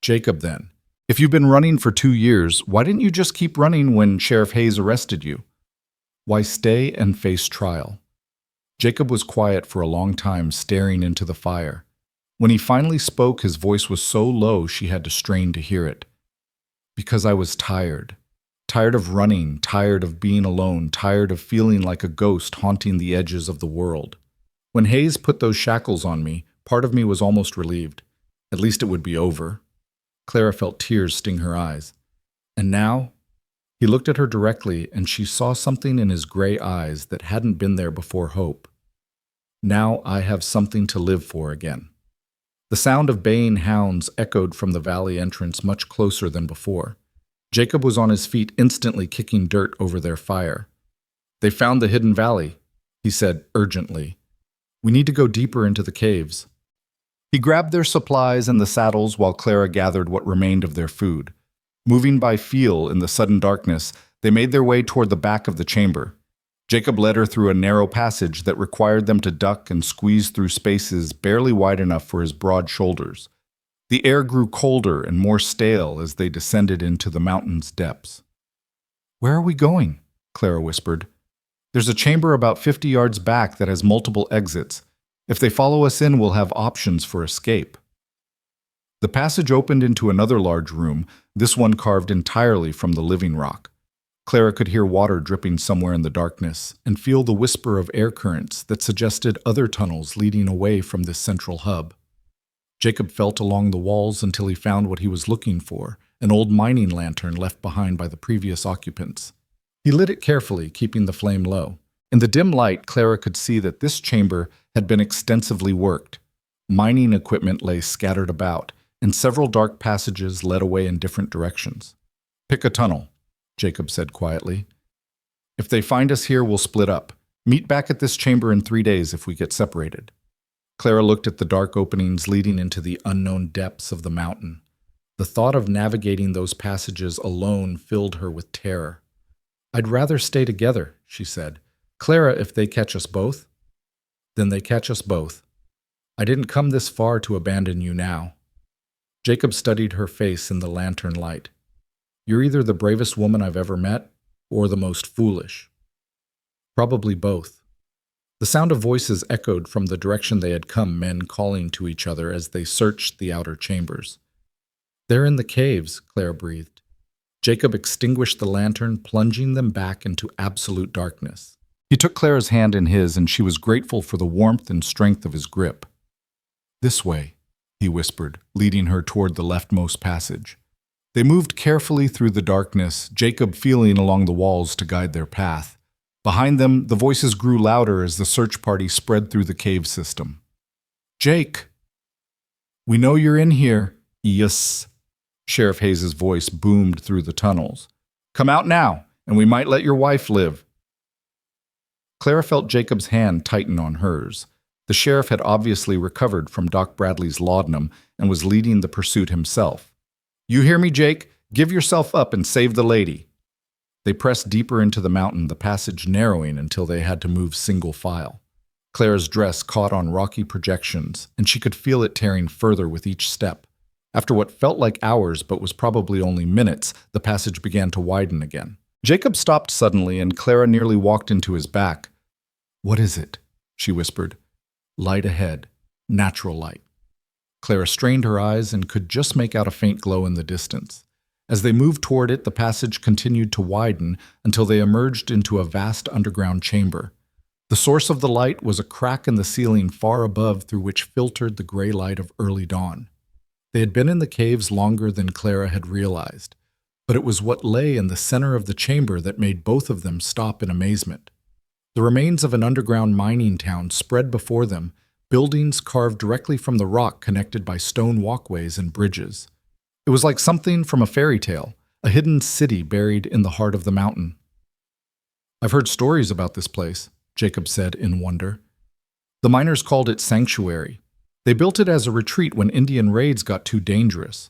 "Jacob, then. If you've been running for 2 years, why didn't you just keep running when Sheriff Hayes arrested you? Why stay and face trial?" Jacob was quiet for a long time, staring into the fire. When he finally spoke, his voice was so low she had to strain to hear it. "Because I was tired. Tired of running, tired of being alone, tired of feeling like a ghost haunting the edges of the world. When Hayes put those shackles on me, part of me was almost relieved. At least it would be over." Clara felt tears sting her eyes. "And now?" He looked at her directly, and she saw something in his gray eyes that hadn't been there before hope. "Now I have something to live for again." The sound of baying hounds echoed from the valley entrance much closer than before. Jacob was on his feet, instantly kicking dirt over their fire. "They found the hidden valley," he said urgently. "We need to go deeper into the caves." He grabbed their supplies and the saddles while Clara gathered what remained of their food. Moving by feel in the sudden darkness, they made their way toward the back of the chamber. Jacob led her through a narrow passage that required them to duck and squeeze through spaces barely wide enough for his broad shoulders. The air grew colder and more stale as they descended into the mountain's depths. "Where are we going?" Clara whispered. "There's a chamber about 50 yards back that has multiple exits. If they follow us in, we'll have options for escape." The passage opened into another large room, this one carved entirely from the living rock. Clara could hear water dripping somewhere in the darkness and feel the whisper of air currents that suggested other tunnels leading away from this central hub. Jacob felt along the walls until he found what he was looking for, an old mining lantern left behind by the previous occupants. He lit it carefully, keeping the flame low. In the dim light, Clara could see that this chamber had been extensively worked. Mining equipment lay scattered about, and several dark passages led away in different directions. "Pick a tunnel," Jacob said quietly. "If they find us here, we'll split up. Meet back at this chamber in 3 days if we get separated." Clara looked at the dark openings leading into the unknown depths of the mountain. The thought of navigating those passages alone filled her with terror. "I'd rather stay together," she said. "Clara, if they catch us both?" "Then they catch us both. I didn't come this far to abandon you now." Jacob studied her face in the lantern light. "You're either the bravest woman I've ever met, or the most foolish." "Probably both." The sound of voices echoed from the direction they had come, men calling to each other as they searched the outer chambers. "They're in the caves," Clara breathed. Jacob extinguished the lantern, plunging them back into absolute darkness. He took Clara's hand in his, and she was grateful for the warmth and strength of his grip. "This way," he whispered, leading her toward the leftmost passage. They moved carefully through the darkness, Jacob feeling along the walls to guide their path. Behind them, the voices grew louder as the search party spread through the cave system. "Jake!" "We know you're in here." "Yes." Sheriff Hayes' voice boomed through the tunnels. "Come out now, and we might let your wife live." Clara felt Jacob's hand tighten on hers. The sheriff had obviously recovered from Doc Bradley's laudanum and was leading the pursuit himself. "You hear me, Jake? Give yourself up and save the lady." They pressed deeper into the mountain, the passage narrowing until they had to move single file. Clara's dress caught on rocky projections, and she could feel it tearing further with each step. After what felt like hours but was probably only minutes, the passage began to widen again. Jacob stopped suddenly, and Clara nearly walked into his back. "What is it?" she whispered. "Light ahead. Natural light." Clara strained her eyes and could just make out a faint glow in the distance. As they moved toward it, the passage continued to widen until they emerged into a vast underground chamber. The source of the light was a crack in the ceiling far above through which filtered the gray light of early dawn. They had been in the caves longer than Clara had realized, but it was what lay in the center of the chamber that made both of them stop in amazement. The remains of an underground mining town spread before them, buildings carved directly from the rock connected by stone walkways and bridges. It was like something from a fairy tale, a hidden city buried in the heart of the mountain. "I've heard stories about this place," Jacob said in wonder. "The miners called it Sanctuary. They built it as a retreat when Indian raids got too dangerous."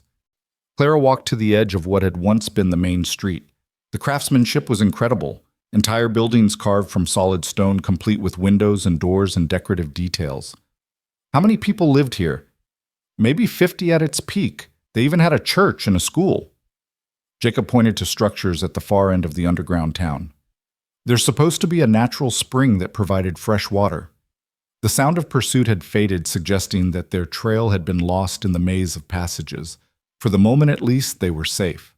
Clara walked to the edge of what had once been the main street. The craftsmanship was incredible. Entire buildings carved from solid stone, complete with windows and doors and decorative details. How many people lived here? Maybe 50 at its peak. They even had a church and a school. Jacob pointed to structures at the far end of the underground town. There's supposed to be a natural spring that provided fresh water. The sound of pursuit had faded, suggesting that their trail had been lost in the maze of passages. For the moment at least, they were safe.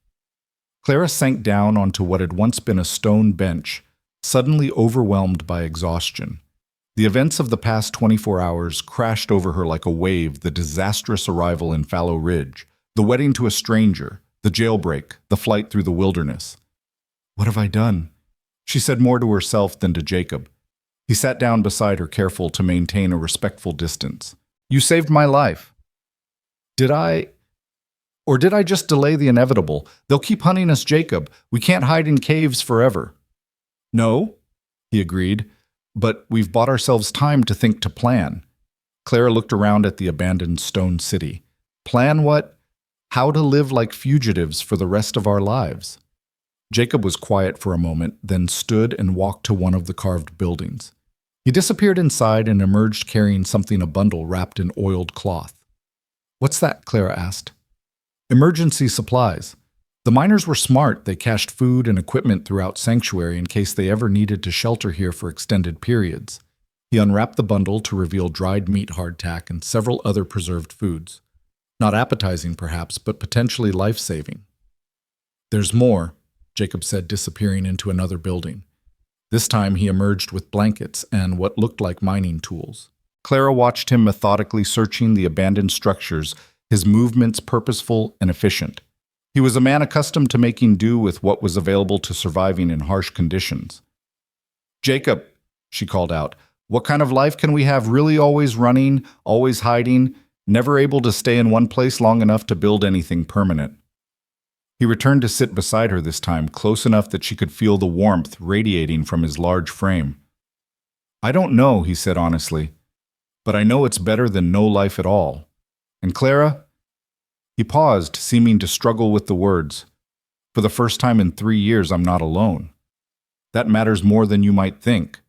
Clara sank down onto what had once been a stone bench, suddenly overwhelmed by exhaustion. The events of the past 24 hours crashed over her like a wave: the disastrous arrival in Fallow Ridge, the wedding to a stranger, the jailbreak, the flight through the wilderness. "What have I done?" She said more to herself than to Jacob. He sat down beside her, careful to maintain a respectful distance. "You saved my life." "Did I? Or did I just delay the inevitable? They'll keep hunting us, Jacob. We can't hide in caves forever." "No," he agreed, "but we've bought ourselves time to think, to plan." Clara looked around at the abandoned stone city. "Plan what? How to live like fugitives for the rest of our lives." Jacob was quiet for a moment, then stood and walked to one of the carved buildings. He disappeared inside and emerged carrying something, a bundle wrapped in oiled cloth. What's that? Clara asked. Emergency supplies. The miners were smart. They cached food and equipment throughout Sanctuary in case they ever needed to shelter here for extended periods. He unwrapped the bundle to reveal dried meat hardtack and several other preserved foods. Not appetizing, perhaps, but potentially life-saving. There's more, Jacob said, disappearing into another building. This time he emerged with blankets and what looked like mining tools. Clara watched him methodically searching the abandoned structures, his movements purposeful and efficient. He was a man accustomed to making do with what was available to surviving in harsh conditions. Jacob, she called out, what kind of life can we have, really always running, always hiding, never able to stay in one place long enough to build anything permanent? He returned to sit beside her this time, close enough that she could feel the warmth radiating from his large frame. I don't know, he said honestly, but I know it's better than no life at all. And Clara? He paused, seeming to struggle with the words. For the first time in 3 years, I'm not alone. That matters more than you might think.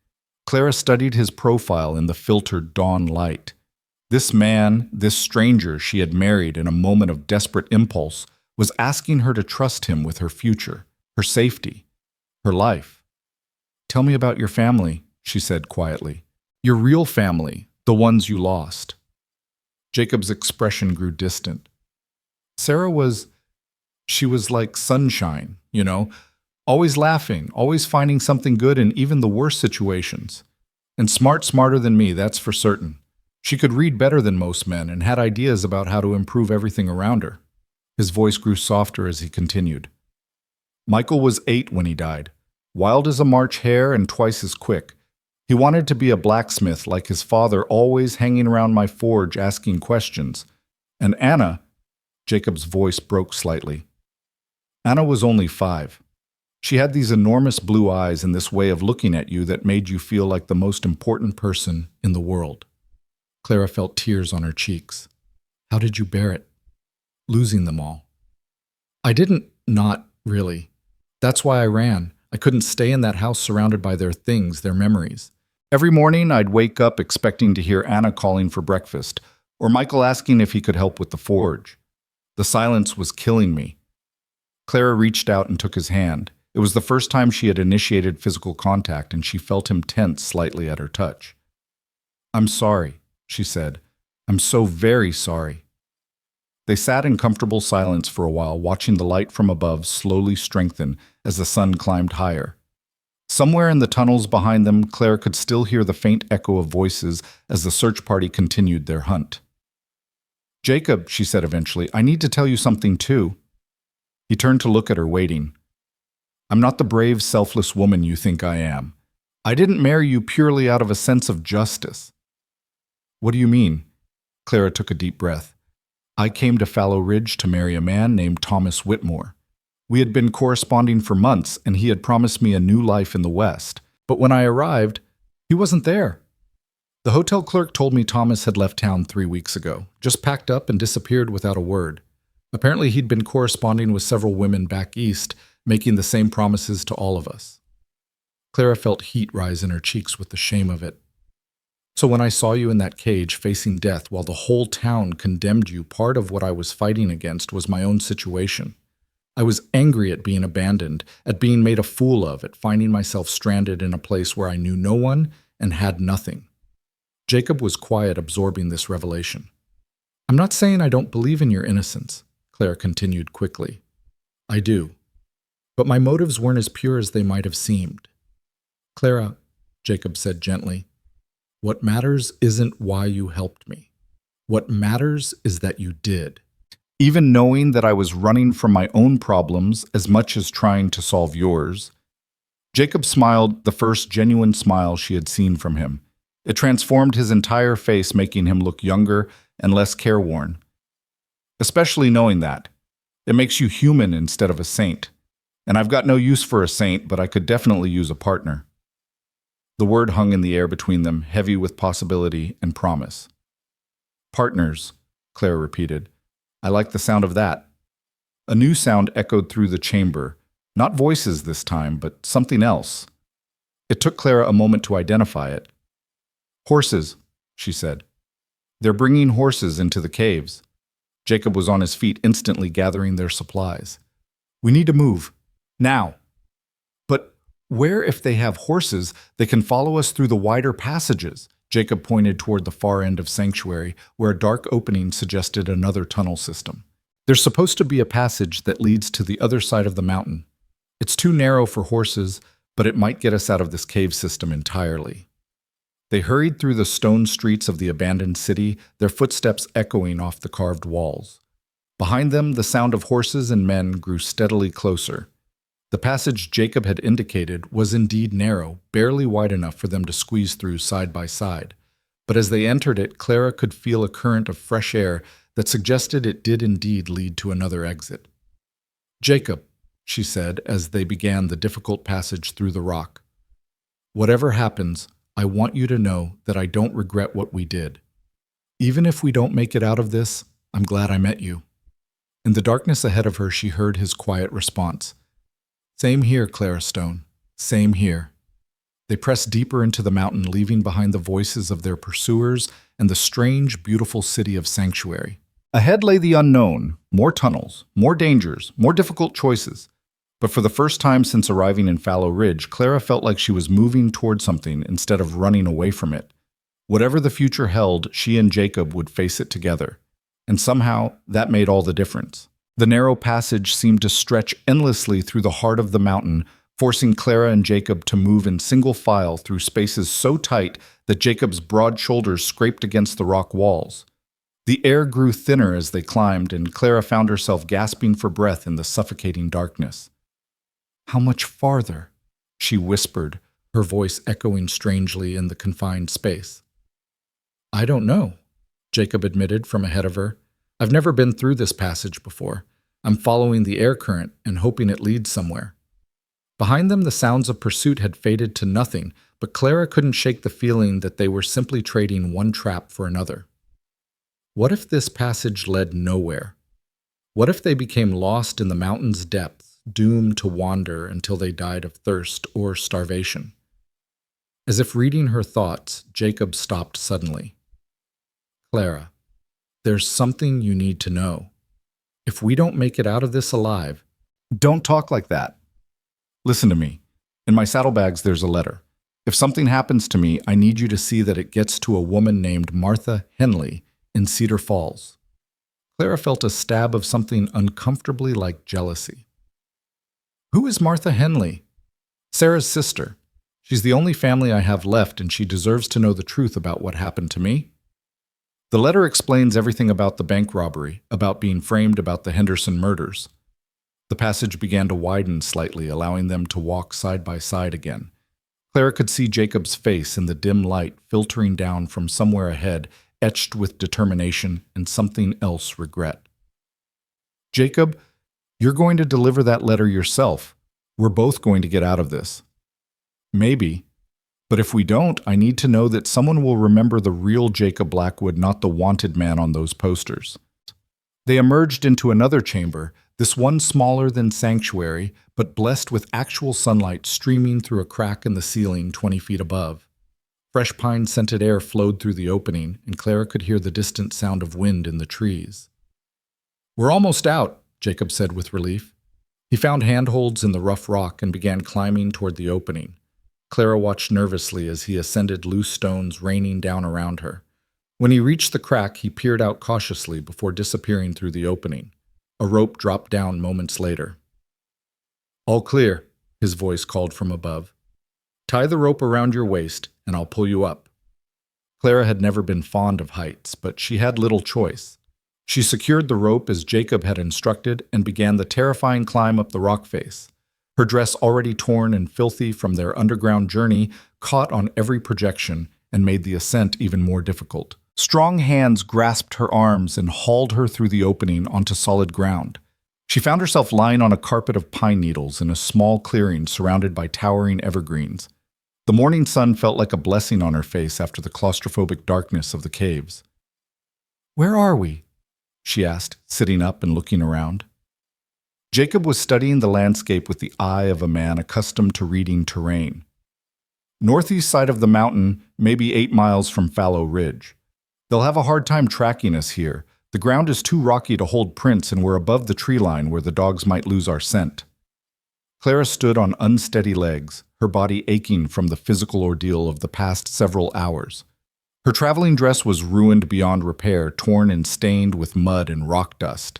Clara studied his profile in the filtered dawn light. This man, this stranger she had married in a moment of desperate impulse, was asking her to trust him with her future, her safety, her life. Tell me about your family, she said quietly. Your real family, the ones you lost. Jacob's expression grew distant. She was like sunshine, always laughing, always finding something good in even the worst situations. And smarter than me, that's for certain. She could read better than most men and had ideas about how to improve everything around her. His voice grew softer as he continued. Michael was 8 when he died, wild as a March hare and twice as quick. He wanted to be a blacksmith like his father, always hanging around my forge asking questions. And Anna, Jacob's voice broke slightly. Anna was only 5. She had these enormous blue eyes and this way of looking at you that made you feel like the most important person in the world. Clara felt tears on her cheeks. How did you bear it? Losing them all. I didn't, not really. That's why I ran. I couldn't stay in that house surrounded by their things, their memories. Every morning I'd wake up expecting to hear Anna calling for breakfast, or Michael asking if he could help with the forge. The silence was killing me. Clara reached out and took his hand. It was the first time she had initiated physical contact, and she felt him tense slightly at her touch. I'm sorry, she said. I'm so very sorry. They sat in comfortable silence for a while, watching the light from above slowly strengthen as the sun climbed higher. Somewhere in the tunnels behind them, Claire could still hear the faint echo of voices as the search party continued their hunt. Jacob, she said eventually, I need to tell you something too. He turned to look at her, waiting. I'm not the brave, selfless woman you think I am. I didn't marry you purely out of a sense of justice. What do you mean? Clara took a deep breath. I came to Fallow Ridge to marry a man named Thomas Whitmore. We had been corresponding for months, and he had promised me a new life in the West. But when I arrived, he wasn't there. The hotel clerk told me Thomas had left town 3 weeks ago, just packed up and disappeared without a word. Apparently he'd been corresponding with several women back east, making the same promises to all of us. Clara felt heat rise in her cheeks with the shame of it. So when I saw you in that cage facing death while the whole town condemned you, part of what I was fighting against was my own situation. I was angry at being abandoned, at being made a fool of, at finding myself stranded in a place where I knew no one and had nothing. Jacob was quiet, absorbing this revelation. I'm not saying I don't believe in your innocence, Claire continued quickly. I do. But my motives weren't as pure as they might have seemed. Clara, Jacob said gently, what matters isn't why you helped me. What matters is that you did. Even knowing that I was running from my own problems as much as trying to solve yours. Jacob smiled, the first genuine smile she had seen from him. It transformed his entire face, making him look younger and less careworn. Especially knowing that. It makes you human instead of a saint. And I've got no use for a saint, but I could definitely use a partner. The word hung in the air between them, heavy with possibility and promise. Partners, Clara repeated. I like the sound of that. A new sound echoed through the chamber, not voices this time, but something else. It took Clara a moment to identify it. Horses, she said. They're bringing horses into the caves. Jacob was on his feet, instantly gathering their supplies. We need to move. Now. But where, if they have horses, they can follow us through the wider passages? Jacob pointed toward the far end of Sanctuary, where a dark opening suggested another tunnel system. There's supposed to be a passage that leads to the other side of the mountain. It's too narrow for horses, but it might get us out of this cave system entirely. They hurried through the stone streets of the abandoned city, their footsteps echoing off the carved walls. Behind them, the sound of horses and men grew steadily closer. The passage Jacob had indicated was indeed narrow, barely wide enough for them to squeeze through side by side. But as they entered it, Clara could feel a current of fresh air that suggested it did indeed lead to another exit. Jacob, she said as they began the difficult passage through the rock. Whatever happens, I want you to know that I don't regret what we did. Even if we don't make it out of this, I'm glad I met you. In the darkness ahead of her, she heard his quiet response. Same here, Clara Stone. Same here. They pressed deeper into the mountain, leaving behind the voices of their pursuers and the strange, beautiful city of Sanctuary. Ahead lay the unknown, more tunnels, more dangers, more difficult choices. But for the first time since arriving in Fallow Ridge, Clara felt like she was moving toward something instead of running away from it. Whatever the future held, she and Jacob would face it together. And somehow, that made all the difference. The narrow passage seemed to stretch endlessly through the heart of the mountain, forcing Clara and Jacob to move in single file through spaces so tight that Jacob's broad shoulders scraped against the rock walls. The air grew thinner as they climbed, and Clara found herself gasping for breath in the suffocating darkness. How much farther? She whispered, her voice echoing strangely in the confined space. I don't know, Jacob admitted from ahead of her. I've never been through this passage before. I'm following the air current and hoping it leads somewhere. Behind them, the sounds of pursuit had faded to nothing, but Clara couldn't shake the feeling that they were simply trading one trap for another. What if this passage led nowhere? What if they became lost in the mountain's depths, doomed to wander until they died of thirst or starvation? As if reading her thoughts, Jacob stopped suddenly. Clara, there's something you need to know. If we don't make it out of this alive... Don't talk like that. Listen to me. In my saddlebags there's a letter. If something happens to me, I need you to see that it gets to a woman named Martha Henley in Cedar Falls. Clara felt a stab of something uncomfortably like jealousy. Who is Martha Henley? Sarah's sister. She's the only family I have left, and she deserves to know the truth about what happened to me. The letter explains everything about the bank robbery, about being framed, about the Henderson murders. The passage began to widen slightly, allowing them to walk side by side again. Clara could see Jacob's face in the dim light filtering down from somewhere ahead, etched with determination and something else regret. Jacob, you're going to deliver that letter yourself. We're both going to get out of this. Maybe. But if we don't, I need to know that someone will remember the real Jacob Blackwood, not the wanted man on those posters. They emerged into another chamber, this one smaller than Sanctuary, but blessed with actual sunlight streaming through a crack in the ceiling 20 feet above. Fresh pine-scented air flowed through the opening, and Clara could hear the distant sound of wind in the trees. We're almost out, Jacob said with relief. He found handholds in the rough rock and began climbing toward the opening. Clara watched nervously as he ascended loose stones raining down around her. When he reached the crack, he peered out cautiously before disappearing through the opening. A rope dropped down moments later. All clear, his voice called from above. Tie the rope around your waist, and I'll pull you up. Clara had never been fond of heights, but she had little choice. She secured the rope as Jacob had instructed and began the terrifying climb up the rock face. Her dress, already torn and filthy from their underground journey, caught on every projection and made the ascent even more difficult. Strong hands grasped her arms and hauled her through the opening onto solid ground. She found herself lying on a carpet of pine needles in a small clearing surrounded by towering evergreens. The morning sun felt like a blessing on her face after the claustrophobic darkness of the caves. "Where are we?" she asked, sitting up and looking around. Jacob was studying the landscape with the eye of a man accustomed to reading terrain. Northeast side of the mountain, maybe 8 miles from Fallow Ridge. They'll have a hard time tracking us here, The ground is too rocky to hold prints, and we're above the tree line where the dogs might lose our scent. Clara stood on unsteady legs, her body aching from the physical ordeal of the past several hours. Her traveling dress was ruined beyond repair, torn and stained with mud and rock dust.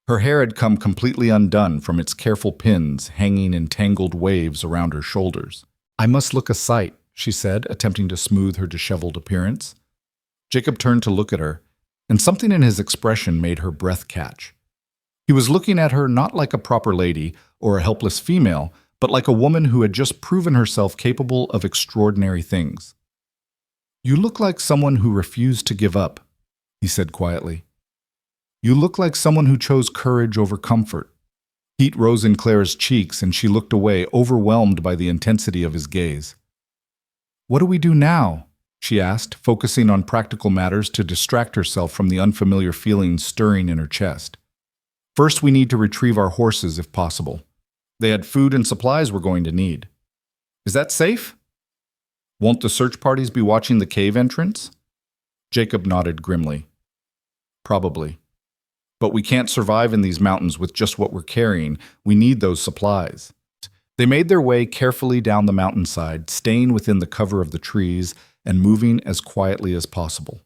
Her hair had come completely undone from its careful pins hanging in tangled waves around her shoulders. "I must look a sight," she said, attempting to smooth her disheveled appearance. Jacob turned to look at her, and something in his expression made her breath catch. He was looking at her not like a proper lady or a helpless female, but like a woman who had just proven herself capable of extraordinary things. "You look like someone who refused to give up," he said quietly. "You look like someone who chose courage over comfort." Heat rose in Clara's cheeks, and she looked away, overwhelmed by the intensity of his gaze. "What do we do now?" she asked, focusing on practical matters to distract herself from the unfamiliar feelings stirring in her chest. "First, we need to retrieve our horses if possible. They had food and supplies we're going to need." "Is that safe?" "Won't the search parties be watching the cave entrance?" Jacob nodded grimly. "Probably. But we can't survive in these mountains with just what we're carrying. We need those supplies." They made their way carefully down the mountainside, staying within the cover of the trees and moving as quietly as possible.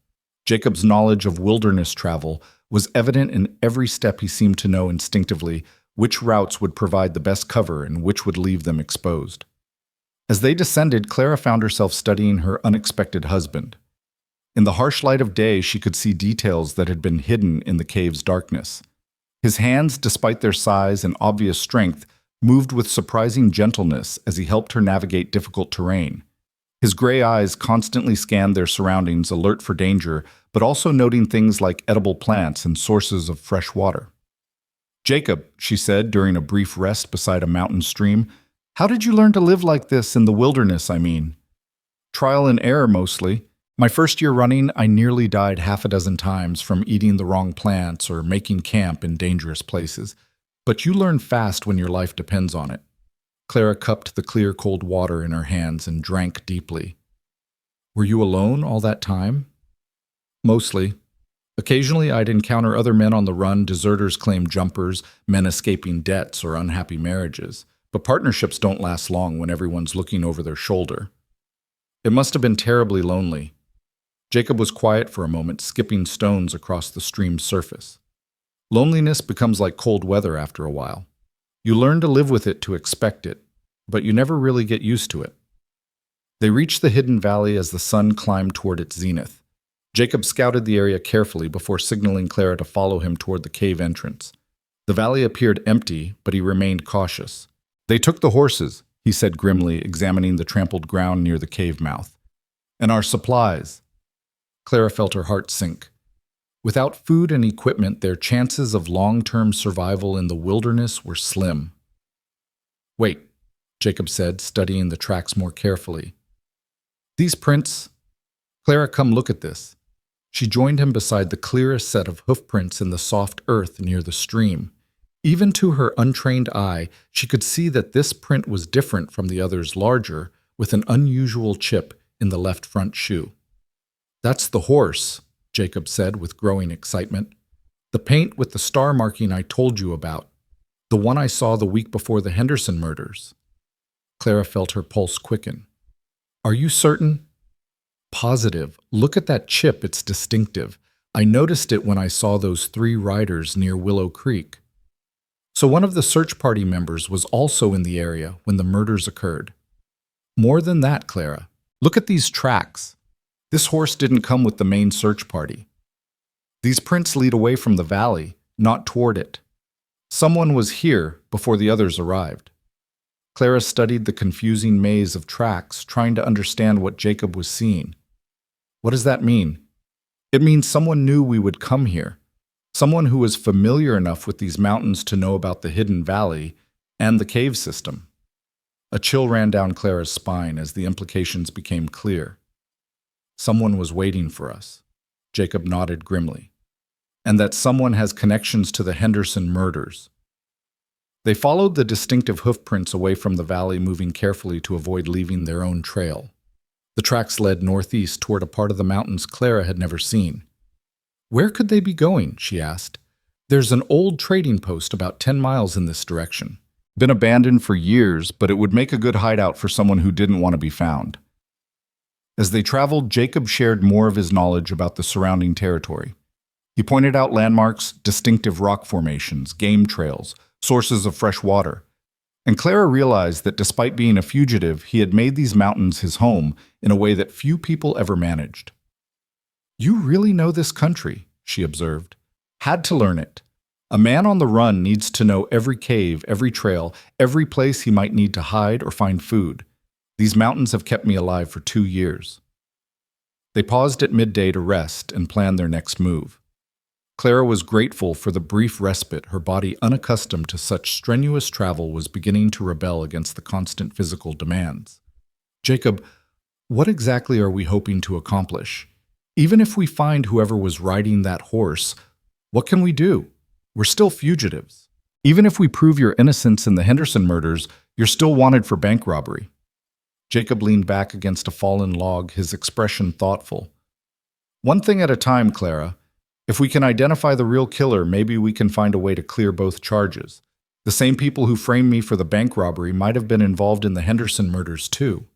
Jacob's knowledge of wilderness travel was evident in every step. He seemed to know instinctively which routes would provide the best cover and which would leave them exposed. As they descended, Clara found herself studying her unexpected husband. In the harsh light of day, she could see details that had been hidden in the cave's darkness. His hands, despite their size and obvious strength, moved with surprising gentleness as he helped her navigate difficult terrain. His gray eyes constantly scanned their surroundings, alert for danger, but also noting things like edible plants and sources of fresh water. "Jacob," she said during a brief rest beside a mountain stream, "how did you learn to live like this in the wilderness, I mean?" "Trial and error, mostly. My first year running, I nearly died half a dozen times from eating the wrong plants or making camp in dangerous places. But you learn fast when your life depends on it." Clara cupped the clear, cold water in her hands and drank deeply. "Were you alone all that time?" "Mostly. Occasionally I'd encounter other men on the run, deserters claimed jumpers, men escaping debts or unhappy marriages. But partnerships don't last long when everyone's looking over their shoulder. It must have been terribly lonely." Jacob was quiet for a moment, skipping stones across the stream's surface. "Loneliness becomes like cold weather after a while. You learn to live with it, to expect it, but you never really get used to it." They reached the hidden valley as the sun climbed toward its zenith. Jacob scouted the area carefully before signaling Clara to follow him toward the cave entrance. The valley appeared empty, but he remained cautious. "They took the horses," he said grimly, examining the trampled ground near the cave mouth. "And our supplies." Clara felt her heart sink. Without food and equipment, their chances of long-term survival in the wilderness were slim. "Wait," Jacob said, studying the tracks more carefully. "These prints—" "Clara, come look at this." She joined him beside the clearest set of hoofprints in the soft earth near the stream. Even to her untrained eye, she could see that this print was different from the others, larger, with an unusual chip in the left front shoe. "That's the horse," Jacob said with growing excitement. "The paint with the star marking I told you about. The one I saw the week before the Henderson murders." Clara felt her pulse quicken. "Are you certain?" "Positive. Look at that chip, it's distinctive. I noticed it when I saw those 3 riders near Willow Creek." "So one of the search party members was also in the area when the murders occurred." "More than that, Clara. Look at these tracks. This horse didn't come with the main search party. These prints lead away from the valley, not toward it. Someone was here before the others arrived." Clara studied the confusing maze of tracks, trying to understand what Jacob was seeing. "What does that mean?" "It means someone knew we would come here. Someone who was familiar enough with these mountains to know about the hidden valley and the cave system." A chill ran down Clara's spine as the implications became clear. "Someone was waiting for us," Jacob nodded grimly. "And that someone has connections to the Henderson murders." They followed the distinctive hoofprints away from the valley, moving carefully to avoid leaving their own trail. The tracks led northeast toward a part of the mountains Clara had never seen. Where could they be going? She asked. There's an old trading post about 10 miles in this direction. Been abandoned for years, but it would make a good hideout for someone who didn't want to be found. As they traveled, Jacob shared more of his knowledge about the surrounding territory. He pointed out landmarks, distinctive rock formations, game trails, sources of fresh water. And Clara realized that despite being a fugitive, he had made these mountains his home in a way that few people ever managed. You really know this country, she observed. Had to learn it. A man on the run needs to know every cave, every trail, every place he might need to hide or find food. These mountains have kept me alive for 2 years. They paused at midday to rest and plan their next move. Clara was grateful for the brief respite. Her body, unaccustomed to such strenuous travel, was beginning to rebel against the constant physical demands. Jacob, what exactly are we hoping to accomplish? Even if we find whoever was riding that horse, what can we do? We're still fugitives. Even if we prove your innocence in the Henderson murders, you're still wanted for bank robbery. Jacob leaned back against a fallen log, his expression thoughtful. One thing at a time, Clara. If we can identify the real killer, maybe we can find a way to clear both charges. The same people who framed me for the bank robbery might have been involved in the Henderson murders too.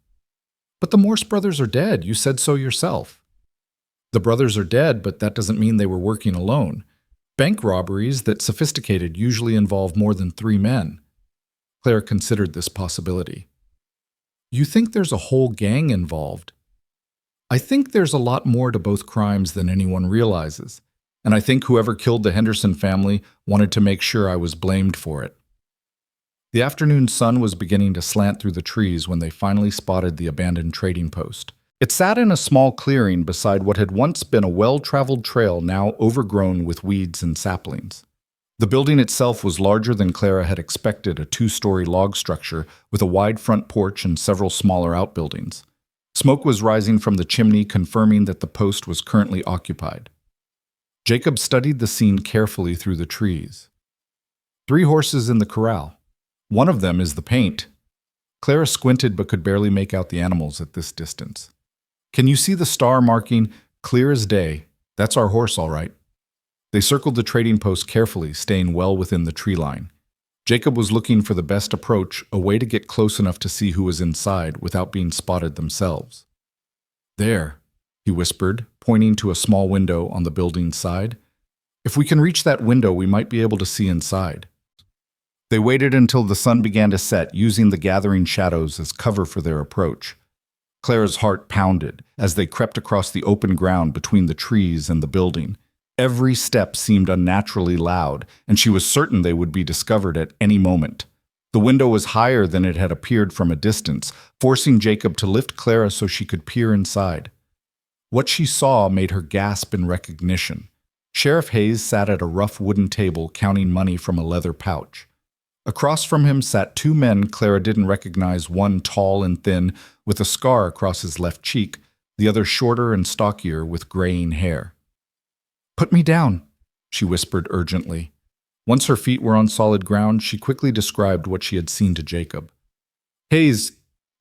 But the Morse brothers are dead. You said so yourself. The brothers are dead, but that doesn't mean they were working alone. Bank robberies that sophisticated usually involve more than 3 men. Claire considered this possibility. You think there's a whole gang involved? I think there's a lot more to both crimes than anyone realizes. And I think whoever killed the Henderson family wanted to make sure I was blamed for it. The afternoon sun was beginning to slant through the trees when they finally spotted the abandoned trading post. It sat in a small clearing beside what had once been a well-traveled trail now overgrown with weeds and saplings. The building itself was larger than Clara had expected, a 2-story log structure with a wide front porch and several smaller outbuildings. Smoke was rising from the chimney, confirming that the post was currently occupied. Jacob studied the scene carefully through the trees. 3 horses in the corral. One of them is the paint. Clara squinted but could barely make out the animals at this distance. Can you see the star marking, clear as day? That's our horse, all right. They circled the trading post carefully, staying well within the tree line. Jacob was looking for the best approach, a way to get close enough to see who was inside without being spotted themselves. There, he whispered, pointing to a small window on the building's side. If we can reach that window, we might be able to see inside. They waited until the sun began to set, using the gathering shadows as cover for their approach. Clara's heart pounded as they crept across the open ground between the trees and the building. Every step seemed unnaturally loud, and she was certain they would be discovered at any moment. The window was higher than it had appeared from a distance, forcing Jacob to lift Clara so she could peer inside. What she saw made her gasp in recognition. Sheriff Hayes sat at a rough wooden table counting money from a leather pouch. Across from him sat 2 men Clara didn't recognize, one tall and thin, with a scar across his left cheek, the other shorter and stockier with graying hair. "Put me down," she whispered urgently. Once her feet were on solid ground, she quickly described what she had seen to Jacob. "Hayes,"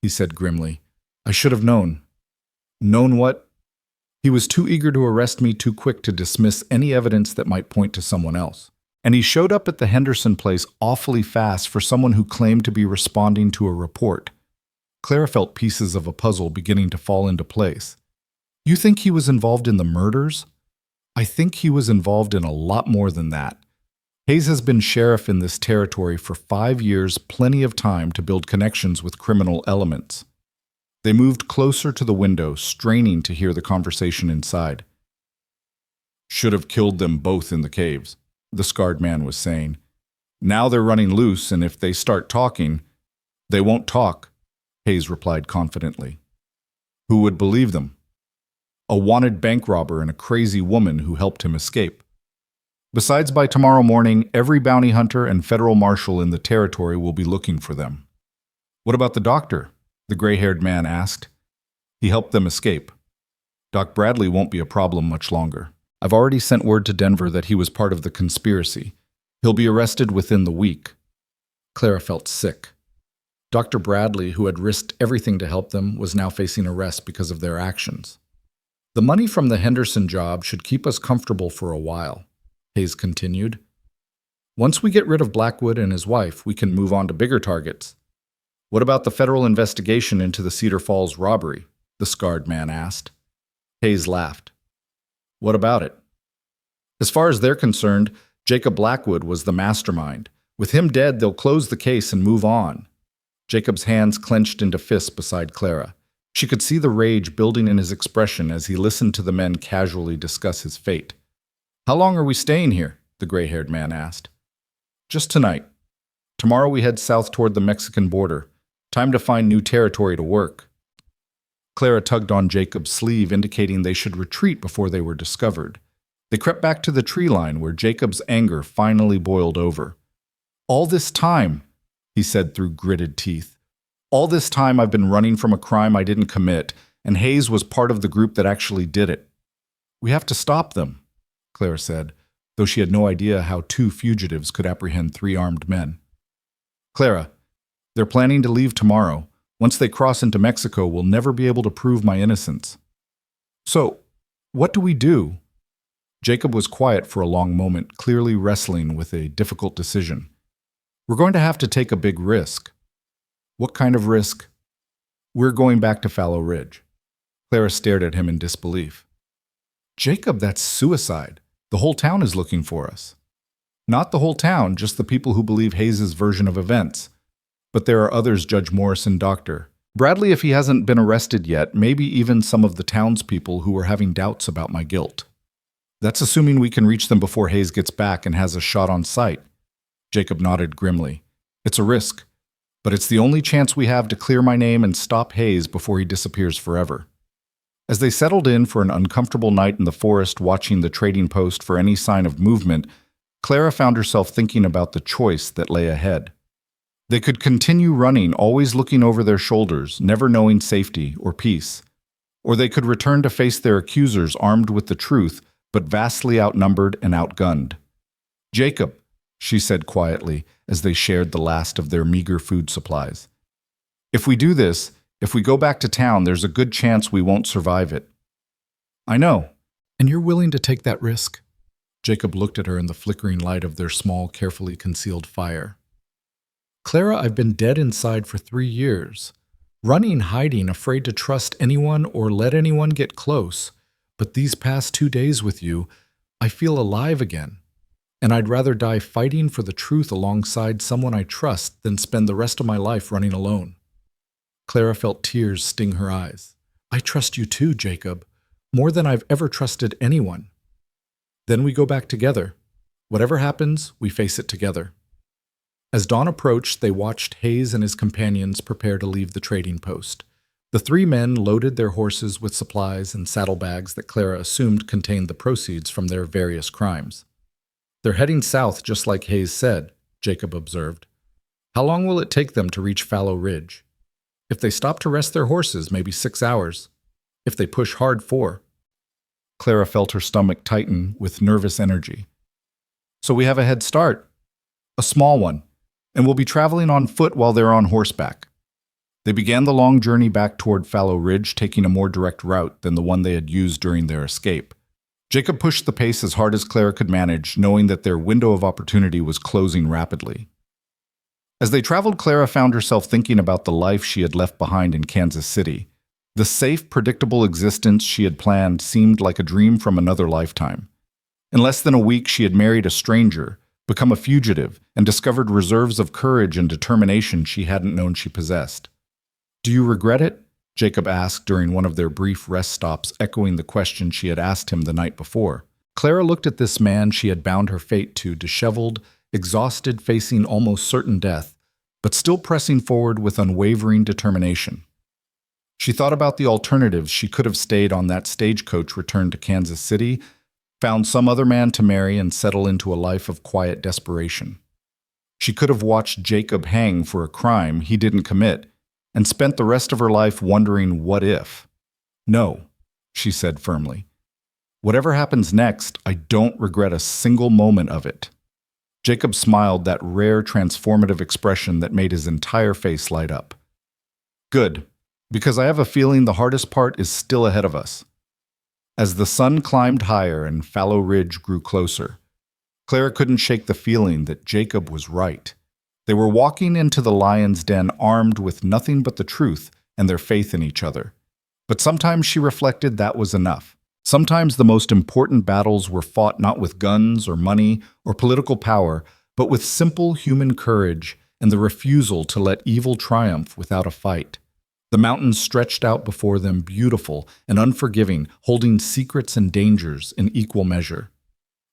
he said grimly, "I should have known." "Known what?" He was too eager to arrest me, too quick to dismiss any evidence that might point to someone else. And he showed up at the Henderson place awfully fast for someone who claimed to be responding to a report. Clara felt pieces of a puzzle beginning to fall into place. "You think he was involved in the murders?" "I think he was involved in a lot more than that. Hayes has been sheriff in this territory for 5 years, plenty of time to build connections with criminal elements." They moved closer to the window, straining to hear the conversation inside. "Should have killed them both in the caves," the scarred man was saying. "Now they're running loose, and if they start talking—" "They won't talk," Hayes replied confidently. "Who would believe them? A wanted bank robber and a crazy woman who helped him escape. Besides, by tomorrow morning, every bounty hunter and federal marshal in the territory will be looking for them." "What about the doctor?" the gray-haired man asked. "He helped them escape. Doc Bradley won't be a problem much longer. I've already sent word to Denver that he was part of the conspiracy. He'll be arrested within the week." Clara felt sick. Dr. Bradley, who had risked everything to help them, was now facing arrest because of their actions. The money from the Henderson job should keep us comfortable for a while, Hayes continued. Once we get rid of Blackwood and his wife, we can move on to bigger targets. What about the federal investigation into the Cedar Falls robbery? The scarred man asked. Hayes laughed. What about it? As far as they're concerned, Jacob Blackwood was the mastermind. With him dead, they'll close the case and move on. Jacob's hands clenched into fists beside Clara. She could see the rage building in his expression as he listened to the men casually discuss his fate. How long are we staying here? The gray-haired man asked. Just tonight. Tomorrow we head south toward the Mexican border. Time to find new territory to work. Clara tugged on Jacob's sleeve, indicating they should retreat before they were discovered. They crept back to the tree line where Jacob's anger finally boiled over. All this time, he said through gritted teeth, all this time I've been running from a crime I didn't commit, and Hayes was part of the group that actually did it. We have to stop them, Clara said, though she had no idea how two fugitives could apprehend three armed men. Clara, they're planning to leave tomorrow. Once they cross into Mexico, we'll never be able to prove my innocence. So, what do we do? Jacob was quiet for a long moment, clearly wrestling with a difficult decision. We're going to have to take a big risk. What kind of risk? We're going back to Fallow Ridge. Clara stared at him in disbelief. Jacob, that's suicide. The whole town is looking for us. Not the whole town, just the people who believe Hayes' version of events. But there are others, Judge Morrison, Doctor. Bradley, if he hasn't been arrested yet, maybe even some of the townspeople who are having doubts about my guilt. That's assuming we can reach them before Hayes gets back and has a shot on sight. Jacob nodded grimly. It's a risk, but it's the only chance we have to clear my name and stop Hayes before he disappears forever. As they settled in for an uncomfortable night in the forest watching the trading post for any sign of movement, Clara found herself thinking about the choice that lay ahead. They could continue running, always looking over their shoulders, never knowing safety or peace. Or they could return to face their accusers armed with the truth, but vastly outnumbered and outgunned. Jacob, she said quietly as they shared the last of their meager food supplies. If we do this, if we go back to town, there's a good chance we won't survive it. I know. And you're willing to take that risk? Jacob looked at her in the flickering light of their small, carefully concealed fire. Clara, I've been dead inside for 3 years. Running, hiding, afraid to trust anyone or let anyone get close. But these past 2 days with you, I feel alive again. And I'd rather die fighting for the truth alongside someone I trust than spend the rest of my life running alone. Clara felt tears sting her eyes. I trust you too, Jacob. More than I've ever trusted anyone. Then we go back together. Whatever happens, we face it together. As dawn approached, they watched Hayes and his companions prepare to leave the trading post. The 3 men loaded their horses with supplies and saddlebags that Clara assumed contained the proceeds from their various crimes. They're heading south just like Hayes said, Jacob observed. How long will it take them to reach Fallow Ridge? If they stop to rest their horses, maybe 6 hours. If they push hard, 4. Clara felt her stomach tighten with nervous energy. So we have a head start. A small one. And we'll be traveling on foot while they're on horseback. They began the long journey back toward Fallow Ridge, taking a more direct route than the one they had used during their escape. Jacob pushed the pace as hard as Clara could manage, knowing that their window of opportunity was closing rapidly. As they traveled, Clara found herself thinking about the life she had left behind in Kansas City. The safe, predictable existence she had planned seemed like a dream from another lifetime. In less than a week, she had married a stranger, become a fugitive, and discovered reserves of courage and determination she hadn't known she possessed. Do you regret it? Jacob asked during one of their brief rest stops, echoing the question she had asked him the night before. Clara looked at this man she had bound her fate to, disheveled, exhausted, facing almost certain death, but still pressing forward with unwavering determination. She thought about the alternatives. She could have stayed on that stagecoach return to Kansas City, found some other man to marry, and settle into a life of quiet desperation. She could have watched Jacob hang for a crime he didn't commit, and spent the rest of her life wondering what if. No, she said firmly. Whatever happens next, I don't regret a single moment of it. Jacob smiled, that rare transformative expression that made his entire face light up. Good, because I have a feeling the hardest part is still ahead of us. As the sun climbed higher and Fallow Ridge grew closer, Clara couldn't shake the feeling that Jacob was right. They were walking into the lion's den armed with nothing but the truth and their faith in each other. But sometimes she reflected that was enough. Sometimes the most important battles were fought not with guns or money or political power, but with simple human courage and the refusal to let evil triumph without a fight. The mountains stretched out before them, beautiful and unforgiving, holding secrets and dangers in equal measure.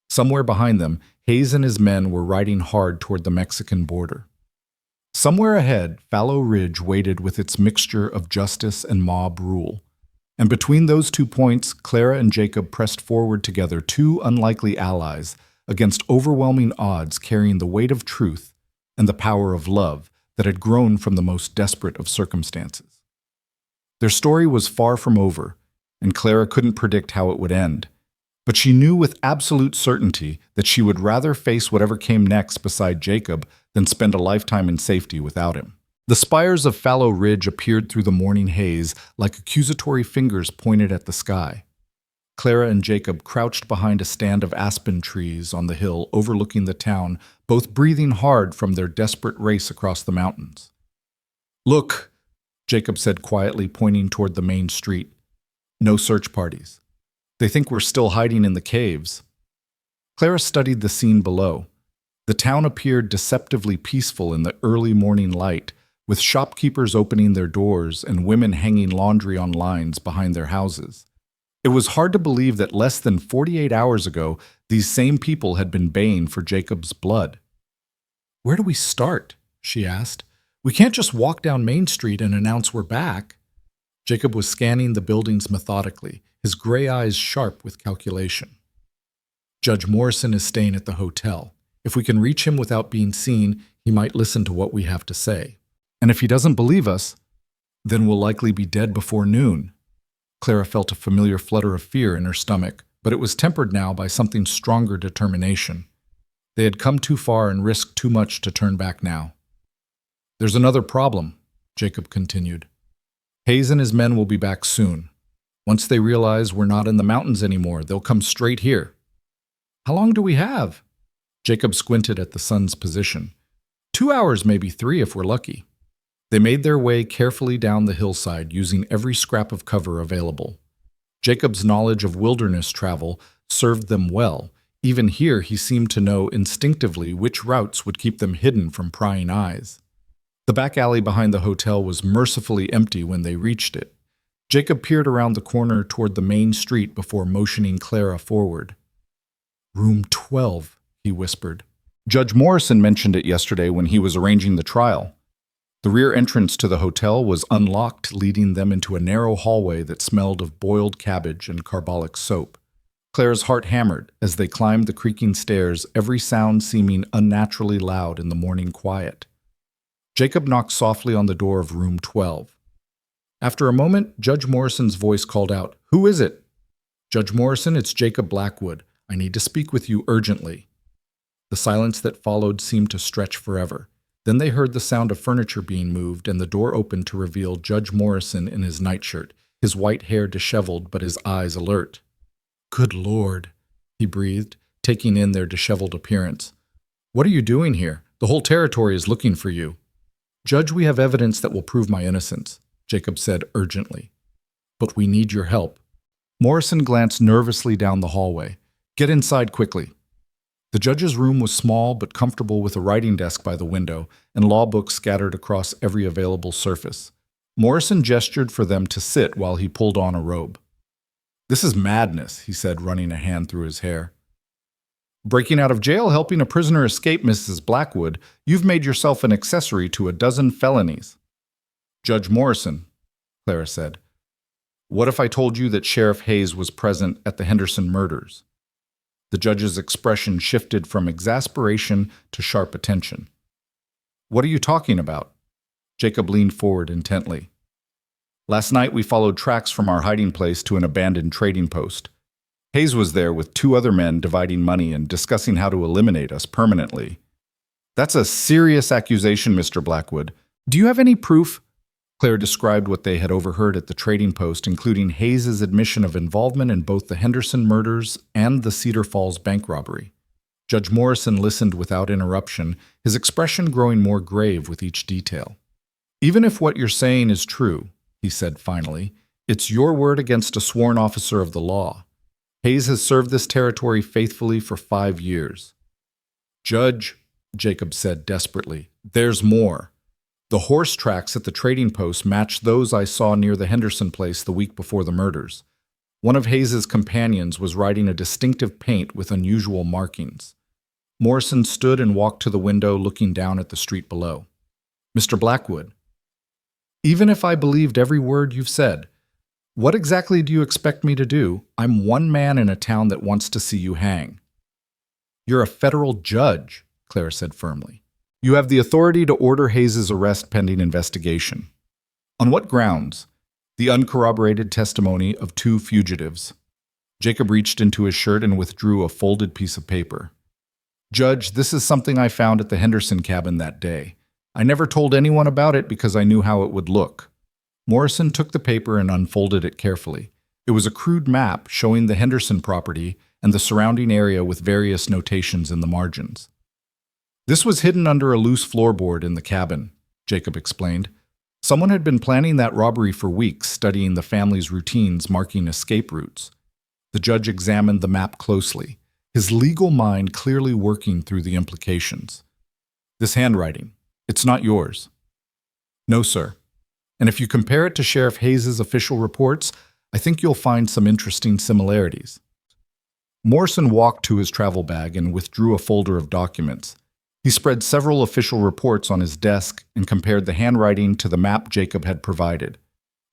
Somewhere behind them, Hayes and his men were riding hard toward the Mexican border. Somewhere ahead, Fallow Ridge waited with its mixture of justice and mob rule. And between those 2 points, Clara and Jacob pressed forward together, two unlikely allies, against overwhelming odds carrying the weight of truth and the power of love that had grown from the most desperate of circumstances. Their story was far from over, and Clara couldn't predict how it would end. But she knew with absolute certainty that she would rather face whatever came next beside Jacob than spend a lifetime in safety without him. The spires of Fallow Ridge appeared through the morning haze like accusatory fingers pointed at the sky. Clara and Jacob crouched behind a stand of aspen trees on the hill overlooking the town, both breathing hard from their desperate race across the mountains. "Look," Jacob said quietly, pointing toward the main street. "No search parties. They think we're still hiding in the caves." Clara studied the scene below. The town appeared deceptively peaceful in the early morning light, with shopkeepers opening their doors and women hanging laundry on lines behind their houses. It was hard to believe that less than 48 hours ago, these same people had been baying for Jacob's blood. "Where do we start?" she asked. "We can't just walk down Main Street and announce we're back." Jacob was scanning the buildings methodically, his gray eyes sharp with calculation. "Judge Morrison is staying at the hotel. If we can reach him without being seen, he might listen to what we have to say. And if he doesn't believe us, then we'll likely be dead before noon." Clara felt a familiar flutter of fear in her stomach, but it was tempered now by something stronger determination. They had come too far and risked too much to turn back now. "There's another problem," Jacob continued. "Hayes and his men will be back soon. Once they realize we're not in the mountains anymore, they'll come straight here." "How long do we have?" Jacob squinted at the sun's position. 2 hours, maybe 3 if we're lucky." They made their way carefully down the hillside, using every scrap of cover available. Jacob's knowledge of wilderness travel served them well. Even here, he seemed to know instinctively which routes would keep them hidden from prying eyes. The back alley behind the hotel was mercifully empty when they reached it. Jacob peered around the corner toward the main street before motioning Clara forward. "Room 12, he whispered. "Judge Morrison mentioned it yesterday when he was arranging the trial." The rear entrance to the hotel was unlocked, leading them into a narrow hallway that smelled of boiled cabbage and carbolic soap. Clara's heart hammered as they climbed the creaking stairs, every sound seeming unnaturally loud in the morning quiet. Jacob knocked softly on the door of room 12. After a moment, Judge Morrison's voice called out, "Who is it?" "Judge Morrison, it's Jacob Blackwood. I need to speak with you urgently." The silence that followed seemed to stretch forever. Then they heard the sound of furniture being moved, and the door opened to reveal Judge Morrison in his nightshirt, his white hair disheveled but his eyes alert. "Good Lord," he breathed, taking in their disheveled appearance. "What are you doing here? The whole territory is looking for you." "Judge, we have evidence that will prove my innocence," Jacob said urgently. "But we need your help." Morrison glanced nervously down the hallway. "Get inside quickly." The judge's room was small but comfortable, with a writing desk by the window and law books scattered across every available surface. Morrison gestured for them to sit while he pulled on a robe. "This is madness," he said, running a hand through his hair. "Breaking out of jail, helping a prisoner escape, Mrs. Blackwood. You've made yourself an accessory to a dozen felonies." "Judge Morrison," Clara said, "what if I told you that Sheriff Hayes was present at the Henderson murders?" The judge's expression shifted from exasperation to sharp attention. "What are you talking about?" Jacob leaned forward intently. "Last night we followed tracks from our hiding place to an abandoned trading post. Hayes was there with 2 other men dividing money and discussing how to eliminate us permanently." "That's a serious accusation, Mr. Blackwood. Do you have any proof?" Claire described what they had overheard at the trading post, including Hayes's admission of involvement in both the Henderson murders and the Cedar Falls bank robbery. Judge Morrison listened without interruption, his expression growing more grave with each detail. "Even if what you're saying is true," he said finally, "it's your word against a sworn officer of the law. Hayes has served this territory faithfully for 5 years. "Judge," Jacob said desperately, "there's more. The horse tracks at the trading post match those I saw near the Henderson place the week before the murders. One of Hayes's companions was riding a distinctive paint with unusual markings." Morrison stood and walked to the window, looking down at the street below. "Mr. Blackwood, even if I believed every word you've said, what exactly do you expect me to do? I'm one man in a town that wants to see you hang." "You're a federal judge," Clara said firmly. "You have the authority to order Hayes's arrest pending investigation." "On what grounds?" "The uncorroborated testimony of 2 fugitives." Jacob reached into his shirt and withdrew a folded piece of paper. "Judge, this is something I found at the Henderson cabin that day. I never told anyone about it because I knew how it would look." Morrison took the paper and unfolded it carefully. It was a crude map showing the Henderson property and the surrounding area with various notations in the margins. "This was hidden under a loose floorboard in the cabin," Jacob explained. "Someone had been planning that robbery for weeks, studying the family's routines, marking escape routes." The judge examined the map closely, his legal mind clearly working through the implications. "This handwriting, it's not yours." "No, sir. And if you compare it to Sheriff Hayes's official reports, I think you'll find some interesting similarities." Morrison walked to his travel bag and withdrew a folder of documents. He spread several official reports on his desk and compared the handwriting to the map Jacob had provided.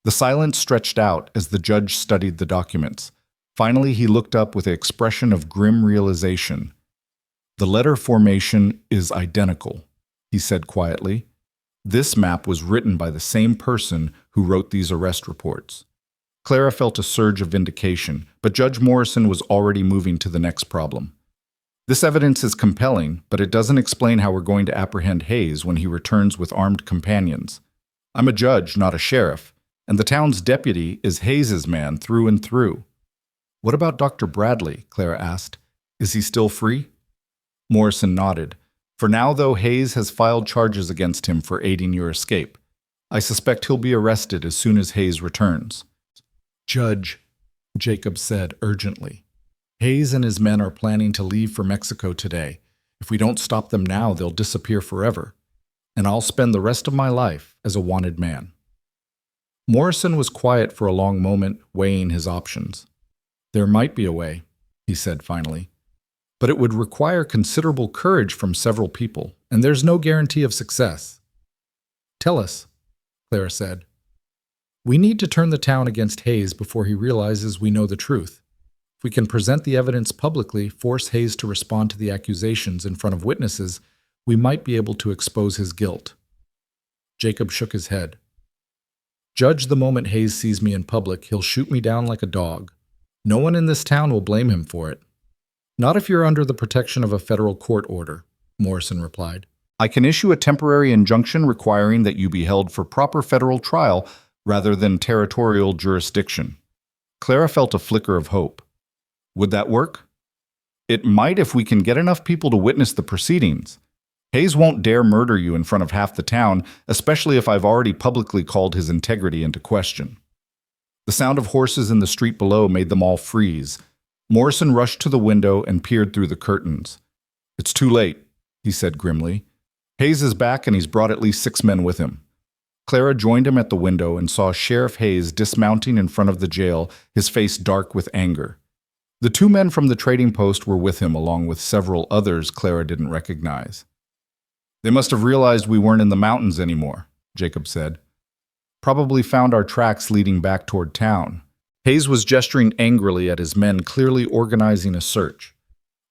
The silence stretched out as the judge studied the documents. Finally, he looked up with an expression of grim realization. "The letter formation is identical," he said quietly. "This map was written by the same person who wrote these arrest reports." Clara felt a surge of vindication, but Judge Morrison was already moving to the next problem. "This evidence is compelling, but it doesn't explain how we're going to apprehend Hayes when he returns with armed companions. I'm a judge, not a sheriff, and the town's deputy is Hayes's man through and through." "What about Dr. Bradley?" Clara asked. "Is he still free?" Morrison nodded. "For now, though, Hayes has filed charges against him for aiding your escape. I suspect he'll be arrested as soon as Hayes returns." "Judge," Jacob said urgently, "Hayes and his men are planning to leave for Mexico today. If we don't stop them now, they'll disappear forever, and I'll spend the rest of my life as a wanted man." Morrison was quiet for a long moment, weighing his options. "There might be a way," he said finally, "but it would require considerable courage from several people, and there's no guarantee of success." "Tell us," Clara said. "We need to turn the town against Hayes before he realizes we know the truth. If we can present the evidence publicly, force Hayes to respond to the accusations in front of witnesses, we might be able to expose his guilt." Jacob shook his head. "Judge, the moment Hayes sees me in public, he'll shoot me down like a dog. No one in this town will blame him for it." "Not if you're under the protection of a federal court order," Morrison replied. "I can issue a temporary injunction requiring that you be held for proper federal trial rather than territorial jurisdiction." Clara felt a flicker of hope. "Would that work?" "It might if we can get enough people to witness the proceedings. Hayes won't dare murder you in front of half the town, especially if I've already publicly called his integrity into question." The sound of horses in the street below made them all freeze. Morrison rushed to the window and peered through the curtains. "It's too late," he said grimly. "Hayes is back and he's brought at least 6 men with him." Clara joined him at the window and saw Sheriff Hayes dismounting in front of the jail, his face dark with anger. The 2 men from the trading post were with him, along with several others Clara didn't recognize. "They must have realized we weren't in the mountains anymore," Jacob said. "Probably found our tracks leading back toward town." Hayes was gesturing angrily at his men, clearly organizing a search.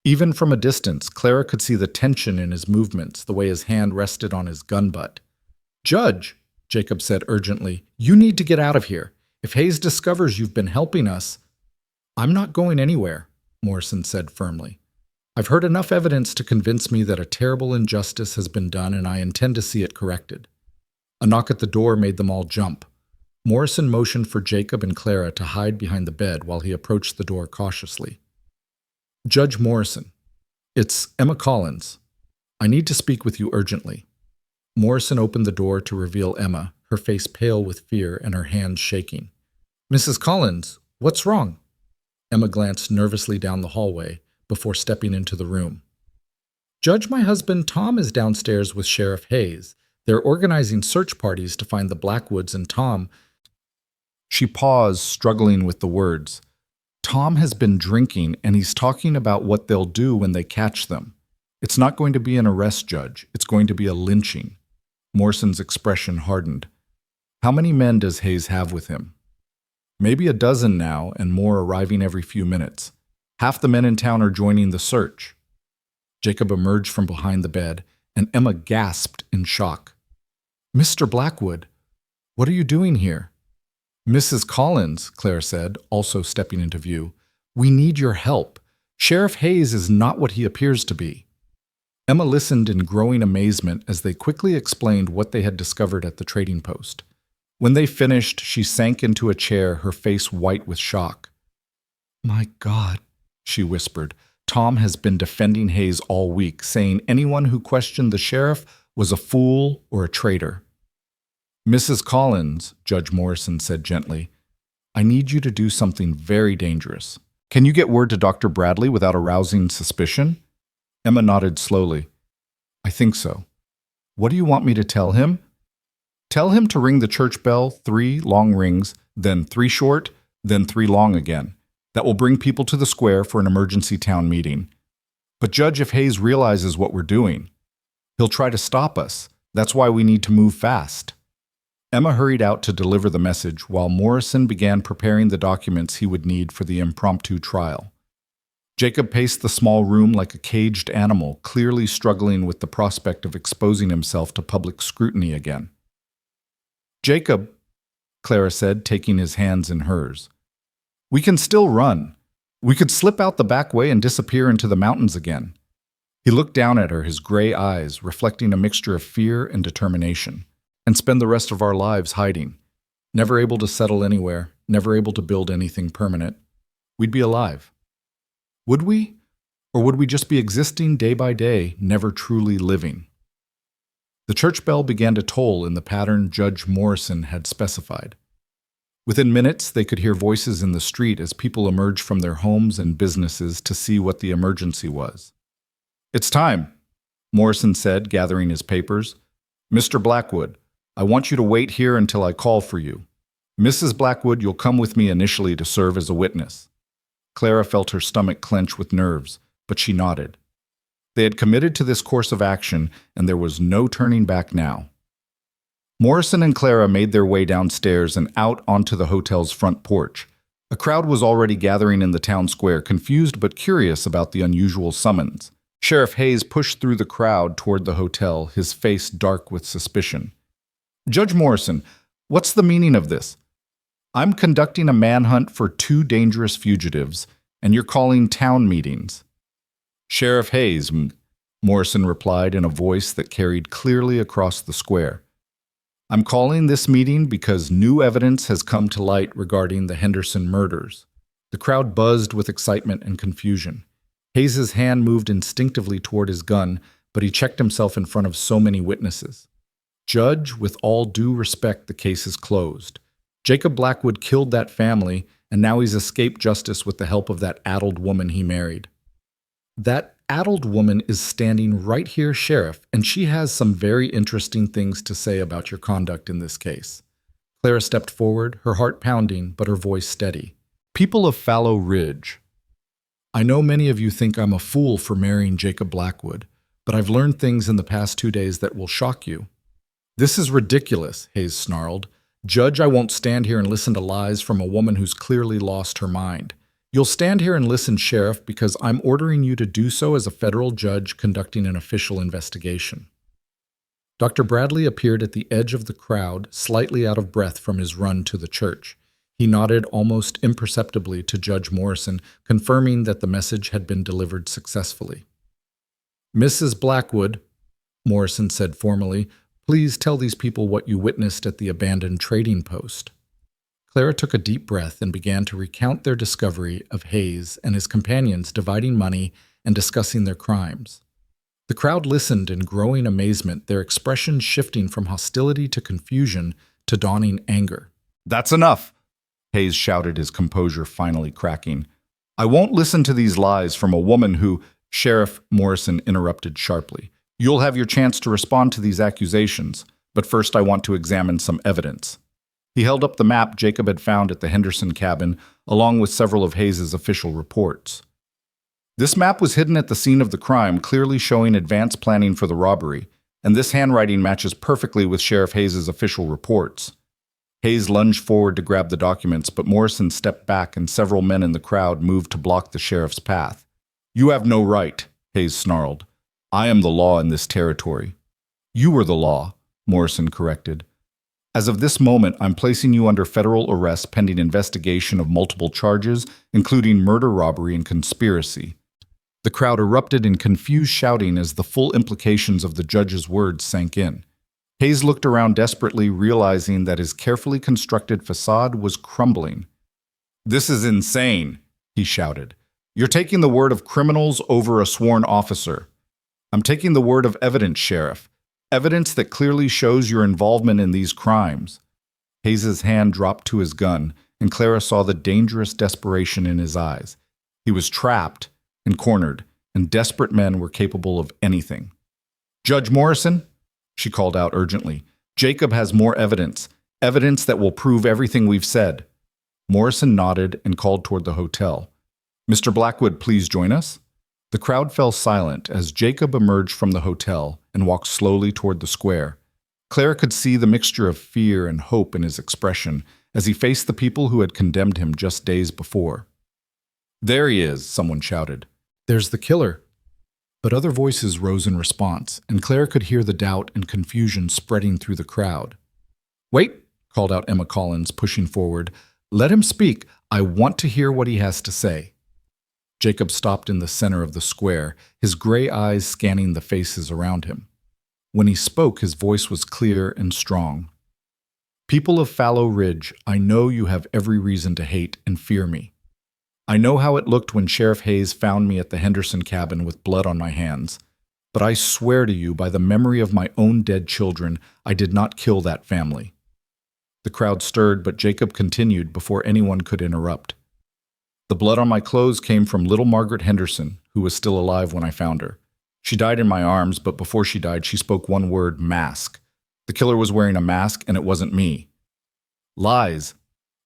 Even from a distance, Clara could see the tension in his movements, the way his hand rested on his gun butt. "Judge," Jacob said urgently, "you need to get out of here. If Hayes discovers you've been helping us—" "I'm not going anywhere," Morrison said firmly. "I've heard enough evidence to convince me that a terrible injustice has been done and I intend to see it corrected." A knock at the door made them all jump. Morrison motioned for Jacob and Clara to hide behind the bed while he approached the door cautiously. "Judge Morrison, it's Emma Collins. I need to speak with you urgently." Morrison opened the door to reveal Emma, her face pale with fear and her hands shaking. "Mrs. Collins, what's wrong?" Emma glanced nervously down the hallway before stepping into the room. "Judge, my husband Tom is downstairs with Sheriff Hayes. They're organizing search parties to find the Blackwoods and Tom." She paused, struggling with the words. "Tom has been drinking, and he's talking about what they'll do when they catch them. It's not going to be an arrest, Judge. It's going to be a lynching." Morrison's expression hardened. "How many men does Hayes have with him?" "Maybe a dozen now, and more arriving every few minutes. Half the men in town are joining the search." Jacob emerged from behind the bed, and Emma gasped in shock. "Mr. Blackwood, what are you doing here?" "Mrs. Collins," Claire said, also stepping into view, "we need your help. Sheriff Hayes is not what he appears to be." Emma listened in growing amazement as they quickly explained what they had discovered at the trading post. When they finished, she sank into a chair, her face white with shock. "My God," she whispered. "Tom has been defending Hayes all week, saying anyone who questioned the sheriff was a fool or a traitor." "Mrs. Collins," Judge Morrison said gently, "I need you to do something very dangerous. Can you get word to Dr. Bradley without arousing suspicion?" Emma nodded slowly. "I think so. What do you want me to tell him?" "Tell him to ring the church bell 3 long rings, then 3 short, then 3 long again. That will bring people to the square for an emergency town meeting. But Judge, if Hayes realizes what we're doing, he'll try to stop us. That's why we need to move fast." Emma hurried out to deliver the message while Morrison began preparing the documents he would need for the impromptu trial. Jacob paced the small room like a caged animal, clearly struggling with the prospect of exposing himself to public scrutiny again. "Jacob," Clara said, taking his hands in hers, "we can still run. We could slip out the back way and disappear into the mountains again." He looked down at her, his gray eyes reflecting a mixture of fear and determination. "And spend the rest of our lives hiding. Never able to settle anywhere, never able to build anything permanent. We'd be alive. Would we? Or would we just be existing day by day, never truly living?" The church bell began to toll in the pattern Judge Morrison had specified. Within minutes, they could hear voices in the street as people emerged from their homes and businesses to see what the emergency was. "It's time," Morrison said, gathering his papers. "Mr. Blackwood, I want you to wait here until I call for you. Mrs. Blackwood, you'll come with me initially to serve as a witness." Clara felt her stomach clench with nerves, but she nodded. They had committed to this course of action, and there was no turning back now. Morrison and Clara made their way downstairs and out onto the hotel's front porch. A crowd was already gathering in the town square, confused but curious about the unusual summons. Sheriff Hayes pushed through the crowd toward the hotel, his face dark with suspicion. "Judge Morrison, what's the meaning of this? I'm conducting a manhunt for 2 dangerous fugitives, and you're calling town meetings." "Sheriff Hayes," Morrison replied in a voice that carried clearly across the square. "I'm calling this meeting because new evidence has come to light regarding the Henderson murders." The crowd buzzed with excitement and confusion. Hayes's hand moved instinctively toward his gun, but he checked himself in front of so many witnesses. "Judge, with all due respect, the case is closed. Jacob Blackwood killed that family, and now he's escaped justice with the help of that addled woman he married." "That addled woman is standing right here, Sheriff, and she has some very interesting things to say about your conduct in this case." Clara stepped forward, her heart pounding, but her voice steady. "People of Fallow Ridge, I know many of you think I'm a fool for marrying Jacob Blackwood, but I've learned things in the past 2 days that will shock you." "This is ridiculous," Hayes snarled. "Judge, I won't stand here and listen to lies from a woman who's clearly lost her mind. You'll stand here and listen, Sheriff, because I'm ordering you to do so as a federal judge conducting an official investigation." Dr. Bradley appeared at the edge of the crowd, slightly out of breath from his run to the church. He nodded almost imperceptibly to Judge Morrison, confirming that the message had been delivered successfully. "Mrs. Blackwood," Morrison said formally, Please tell these people what you witnessed at the abandoned trading post." Clara took a deep breath and began to recount their discovery of Hayes and his companions dividing money and discussing their crimes. The crowd listened in growing amazement, their expressions shifting from hostility to confusion to dawning anger. "That's enough," Hayes shouted, his composure finally cracking. "I won't listen to these lies from a woman who—" Sheriff Morrison interrupted sharply. "You'll have your chance to respond to these accusations, but first I want to examine some evidence." He held up the map Jacob had found at the Henderson cabin, along with several of Hayes' official reports. This map was hidden at the scene of the crime, clearly showing advanced planning for the robbery, and this handwriting matches perfectly with Sheriff Hayes' official reports. Hayes lunged forward to grab the documents, but Morrison stepped back and several men in the crowd moved to block the sheriff's path. "You have no right," Hayes snarled. "I am the law in this territory." "You are the law," Morrison corrected. "As of this moment, I'm placing you under federal arrest pending investigation of multiple charges, including murder, robbery, and conspiracy." The crowd erupted in confused shouting as the full implications of the judge's words sank in. Hayes looked around desperately, realizing that his carefully constructed facade was crumbling. "This is insane," he shouted. "You're taking the word of criminals over a sworn officer." "I'm taking the word of evidence, Sheriff. Evidence that clearly shows your involvement in these crimes." Hayes' hand dropped to his gun, and Clara saw the dangerous desperation in his eyes. He was trapped and cornered, and desperate men were capable of anything. "Judge Morrison," she called out urgently, "Jacob has more evidence, evidence that will prove everything we've said." Morrison nodded and called toward the hotel. "Mr. Blackwood, please join us." The crowd fell silent as Jacob emerged from the hotel and walked slowly toward the square. Clara could see the mixture of fear and hope in his expression as he faced the people who had condemned him just days before. "There he is," someone shouted. "There's the killer." But other voices rose in response, and Clara could hear the doubt and confusion spreading through the crowd. "Wait," called out Emma Collins, pushing forward. "Let him speak. I want to hear what he has to say." Jacob stopped in the center of the square, his gray eyes scanning the faces around him. When he spoke, his voice was clear and strong. "People of Fallow Ridge, I know you have every reason to hate and fear me. I know how it looked when Sheriff Hayes found me at the Henderson cabin with blood on my hands. But I swear to you, by the memory of my own dead children, I did not kill that family." The crowd stirred, but Jacob continued before anyone could interrupt. "The blood on my clothes came from little Margaret Henderson, who was still alive when I found her. She died in my arms, but before she died, she spoke one word, mask. The killer was wearing a mask, and it wasn't me." "Lies,"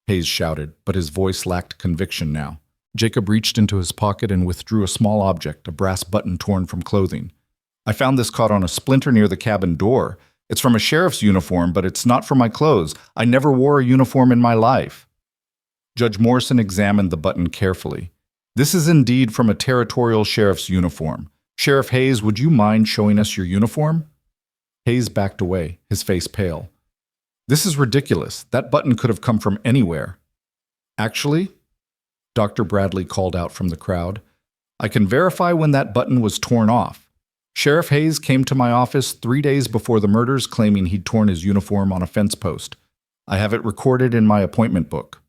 Hayes shouted, but his voice lacked conviction now. Jacob reached into his pocket and withdrew a small object, a brass button torn from clothing. "I found this caught on a splinter near the cabin door. It's from a sheriff's uniform, but it's not from my clothes. I never wore a uniform in my life." Judge Morrison examined the button carefully. "This is indeed from a territorial sheriff's uniform. Sheriff Hayes, would you mind showing us your uniform?" Hayes backed away, his face pale. "This is ridiculous. That button could have come from anywhere." "Actually," Dr. Bradley called out from the crowd, "I can verify when that button was torn off. Sheriff Hayes came to my office 3 days before the murders claiming he'd torn his uniform on a fence post. I have it recorded in my appointment book."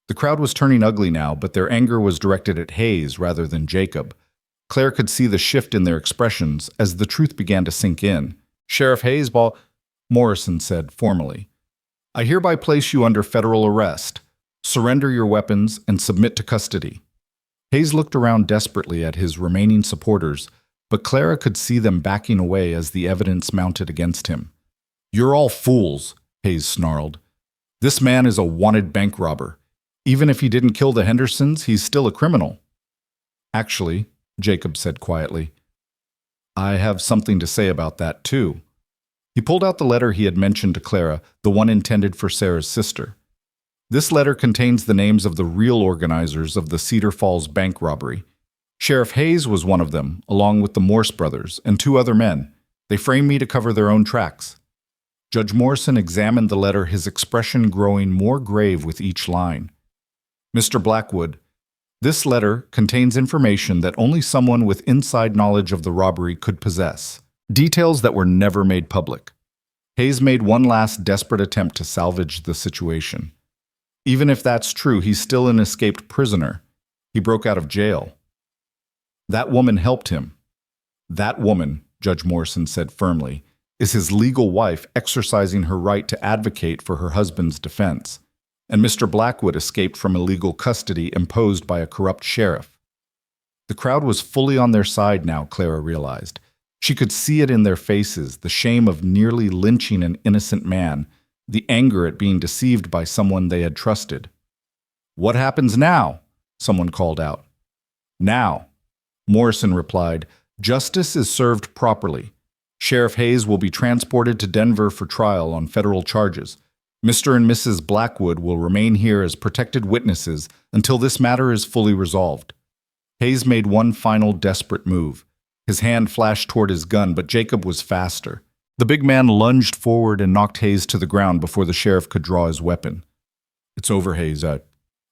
The crowd was turning ugly now, but their anger was directed at Hayes rather than Jacob. Claire could see the shift in their expressions as the truth began to sink in. "Sheriff Hayes, Morrison said formally, "I hereby place you under federal arrest. Surrender your weapons and submit to custody." Hayes looked around desperately at his remaining supporters, but Clara could see them backing away as the evidence mounted against him. "You're all fools," Hayes snarled. "This man is a wanted bank robber. Even if he didn't kill the Hendersons, he's still a criminal." "Actually," Jacob said quietly, "I have something to say about that, too." He pulled out the letter he had mentioned to Clara, the one intended for Sarah's sister. This letter contains the names of the real organizers of the Cedar Falls bank robbery. Sheriff Hayes was one of them, along with the Morse brothers and 2 other men. They framed me to cover their own tracks. Judge Morrison examined the letter, his expression growing more grave with each line. "Mr. Blackwood, this letter contains information that only someone with inside knowledge of the robbery could possess. Details that were never made public." Hayes made one last desperate attempt to salvage the situation. Even if that's true, he's still an escaped prisoner. He broke out of jail. That woman helped him. That woman, Judge Morrison said firmly, is his legal wife exercising her right to advocate for her husband's defense. And Mr. Blackwood escaped from illegal custody imposed by a corrupt sheriff. The crowd was fully on their side now, Clara realized. She could see it in their faces, the shame of nearly lynching an innocent man, the anger at being deceived by someone they had trusted. "What happens now?" someone called out. "Now," Morrison replied, "justice is served properly. Sheriff Hayes will be transported to Denver for trial on federal charges. Mr. and Mrs. Blackwood will remain here as protected witnesses until this matter is fully resolved." Hayes made one final desperate move. His hand flashed toward his gun, but Jacob was faster. The big man lunged forward and knocked Hayes to the ground before the sheriff could draw his weapon. "It's over, Hayes,"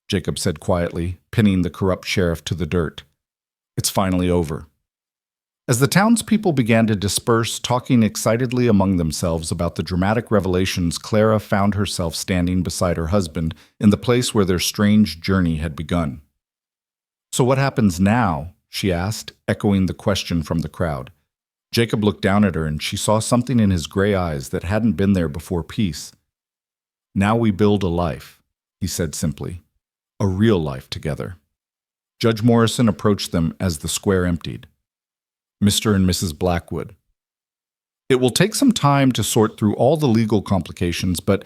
Jacob said quietly, pinning the corrupt sheriff to the dirt. "It's finally over." As the townspeople began to disperse, talking excitedly among themselves about the dramatic revelations, Clara found herself standing beside her husband in the place where their strange journey had begun. "So what happens now?" she asked, echoing the question from the crowd. Jacob looked down at her, and she saw something in his gray eyes that hadn't been there before peace. "Now we build a life," he said simply. "A real life together." Judge Morrison approached them as the square emptied. "Mr. and Mrs. Blackwood, it will take some time to sort through all the legal complications, but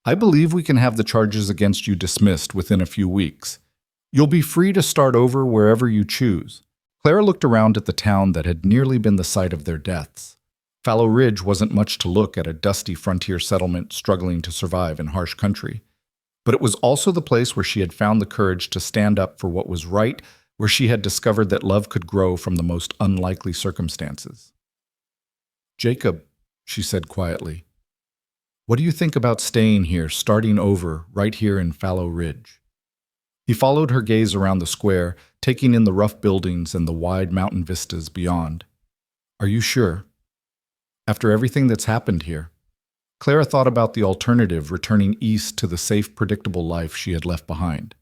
I believe we can have the charges against you dismissed within a few weeks. You'll be free to start over wherever you choose." Clara looked around at the town that had nearly been the site of their deaths. Fallow Ridge wasn't much to look at, a dusty frontier settlement struggling to survive in harsh country. But it was also the place where she had found the courage to stand up for what was right, where she had discovered that love could grow from the most unlikely circumstances. "Jacob," she said quietly, "what do you think about staying here, starting over, right here in Fallow Ridge?" He followed her gaze around the square, taking in the rough buildings and the wide mountain vistas beyond. "Are you sure? After everything that's happened here?" Clara thought about the alternative, returning east to the safe, predictable life she had left behind.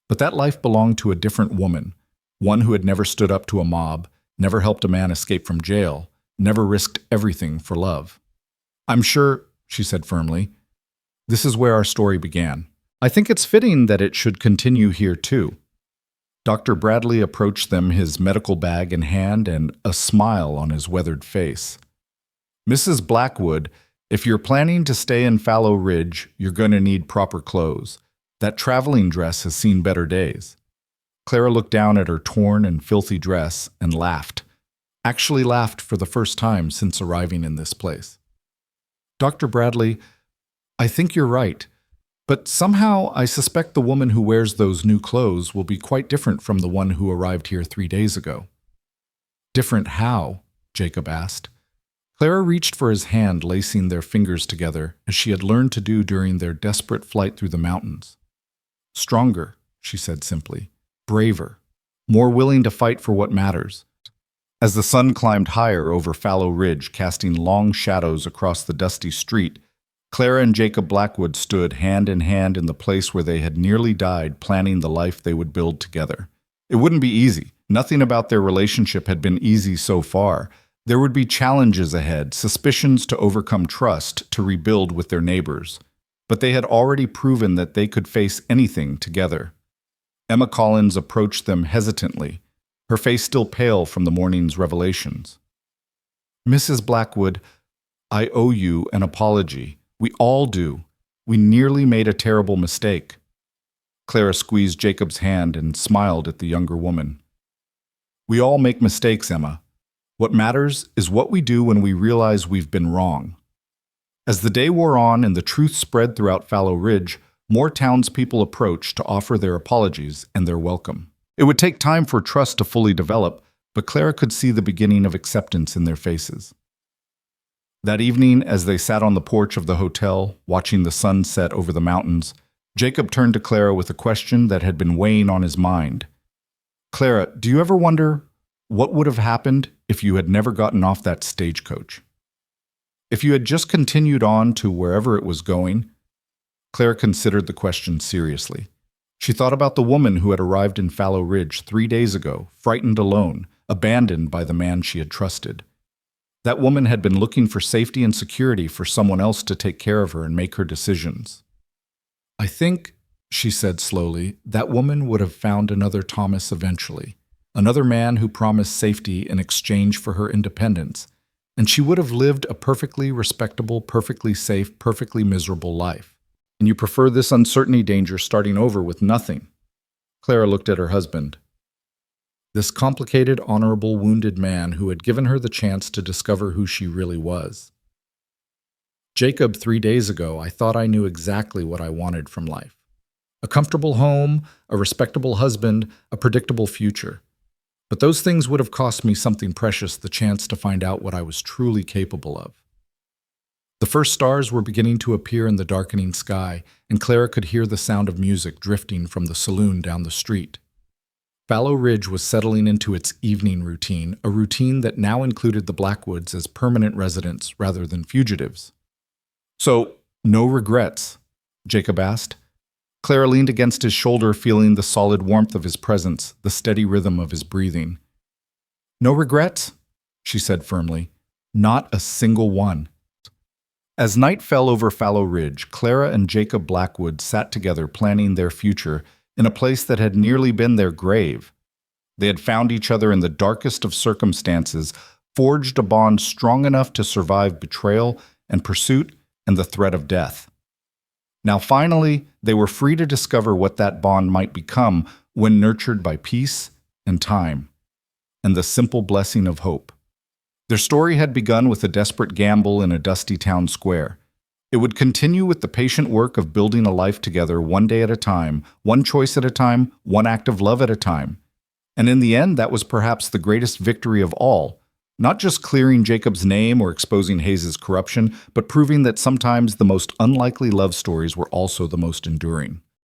But that life belonged to a different woman, one who had never stood up to a mob, never helped a man escape from jail, never risked everything for love. "I'm sure," she said firmly. "This is where our story began. I think it's fitting that it should continue here too." Dr. Bradley approached them, his medical bag in hand and a smile on his weathered face. "Mrs. Blackwood, if you're planning to stay in Fallow Ridge, you're going to need proper clothes. That traveling dress has seen better days." Clara looked down at her torn and filthy dress and laughed. Actually laughed for the first time since arriving in this place. "Dr. Bradley, I think you're right. But somehow I suspect the woman who wears those new clothes will be quite different from the one who arrived here 3 days ago." "Different how?" Jacob asked. Clara reached for his hand, lacing their fingers together, as she had learned to do during their desperate flight through the mountains. "Stronger," she said simply. "Braver. More willing to fight for what matters." As the sun climbed higher over Fallow Ridge, casting long shadows across the dusty street, Clara and Jacob Blackwood stood hand in hand in the place where they had nearly died, planning the life they would build together. It wouldn't be easy. Nothing about their relationship had been easy so far. There would be challenges ahead, suspicions to overcome, trust to rebuild with their neighbors. But they had already proven that they could face anything together. Emma Collins approached them hesitantly, her face still pale from the morning's revelations. "Mrs. Blackwood, I owe you an apology. We all do. We nearly made a terrible mistake." Clara squeezed Jacob's hand and smiled at the younger woman. "We all make mistakes, Emma. What matters is what we do when we realize we've been wrong." As the day wore on and the truth spread throughout Fallow Ridge, more townspeople approached to offer their apologies and their welcome. It would take time for trust to fully develop, but Clara could see the beginning of acceptance in their faces. That evening, as they sat on the porch of the hotel, watching the sun set over the mountains, Jacob turned to Clara with a question that had been weighing on his mind. "Clara, do you ever wonder what would have happened if you had never gotten off that stagecoach?" If you had just continued on to wherever it was going, Claire considered the question seriously. She thought about the woman who had arrived in Fallow Ridge 3 days ago, frightened alone, abandoned by the man she had trusted. That woman had been looking for safety and security for someone else to take care of her and make her decisions. I think, she said slowly, that woman would have found another Thomas eventually, another man who promised safety in exchange for her independence, and she would have lived a perfectly respectable, perfectly safe, perfectly miserable life. And you prefer this uncertainty danger starting over with nothing? Clara looked at her husband. This complicated, honorable, wounded man who had given her the chance to discover who she really was. Jacob, 3 days ago, I thought I knew exactly what I wanted from life. A comfortable home, a respectable husband, a predictable future. But those things would have cost me something precious, the chance to find out what I was truly capable of. The first stars were beginning to appear in the darkening sky, and Clara could hear the sound of music drifting from the saloon down the street. Fallow Ridge was settling into its evening routine, a routine that now included the Blackwoods as permanent residents rather than fugitives. So, no regrets? Jacob asked. Clara leaned against his shoulder, feeling the solid warmth of his presence, the steady rhythm of his breathing. No regrets? She said firmly. Not a single one. As night fell over Fallow Ridge, Clara and Jacob Blackwood sat together planning their future in a place that had nearly been their grave. They had found each other in the darkest of circumstances, forged a bond strong enough to survive betrayal and pursuit and the threat of death. Now finally, they were free to discover what that bond might become when nurtured by peace and time, and the simple blessing of hope. Their story had begun with a desperate gamble in a dusty town square. It would continue with the patient work of building a life together one day at a time, one choice at a time, one act of love at a time. And in the end, that was perhaps the greatest victory of all, not just clearing Jacob's name or exposing Hayes' corruption, but proving that sometimes the most unlikely love stories were also the most enduring.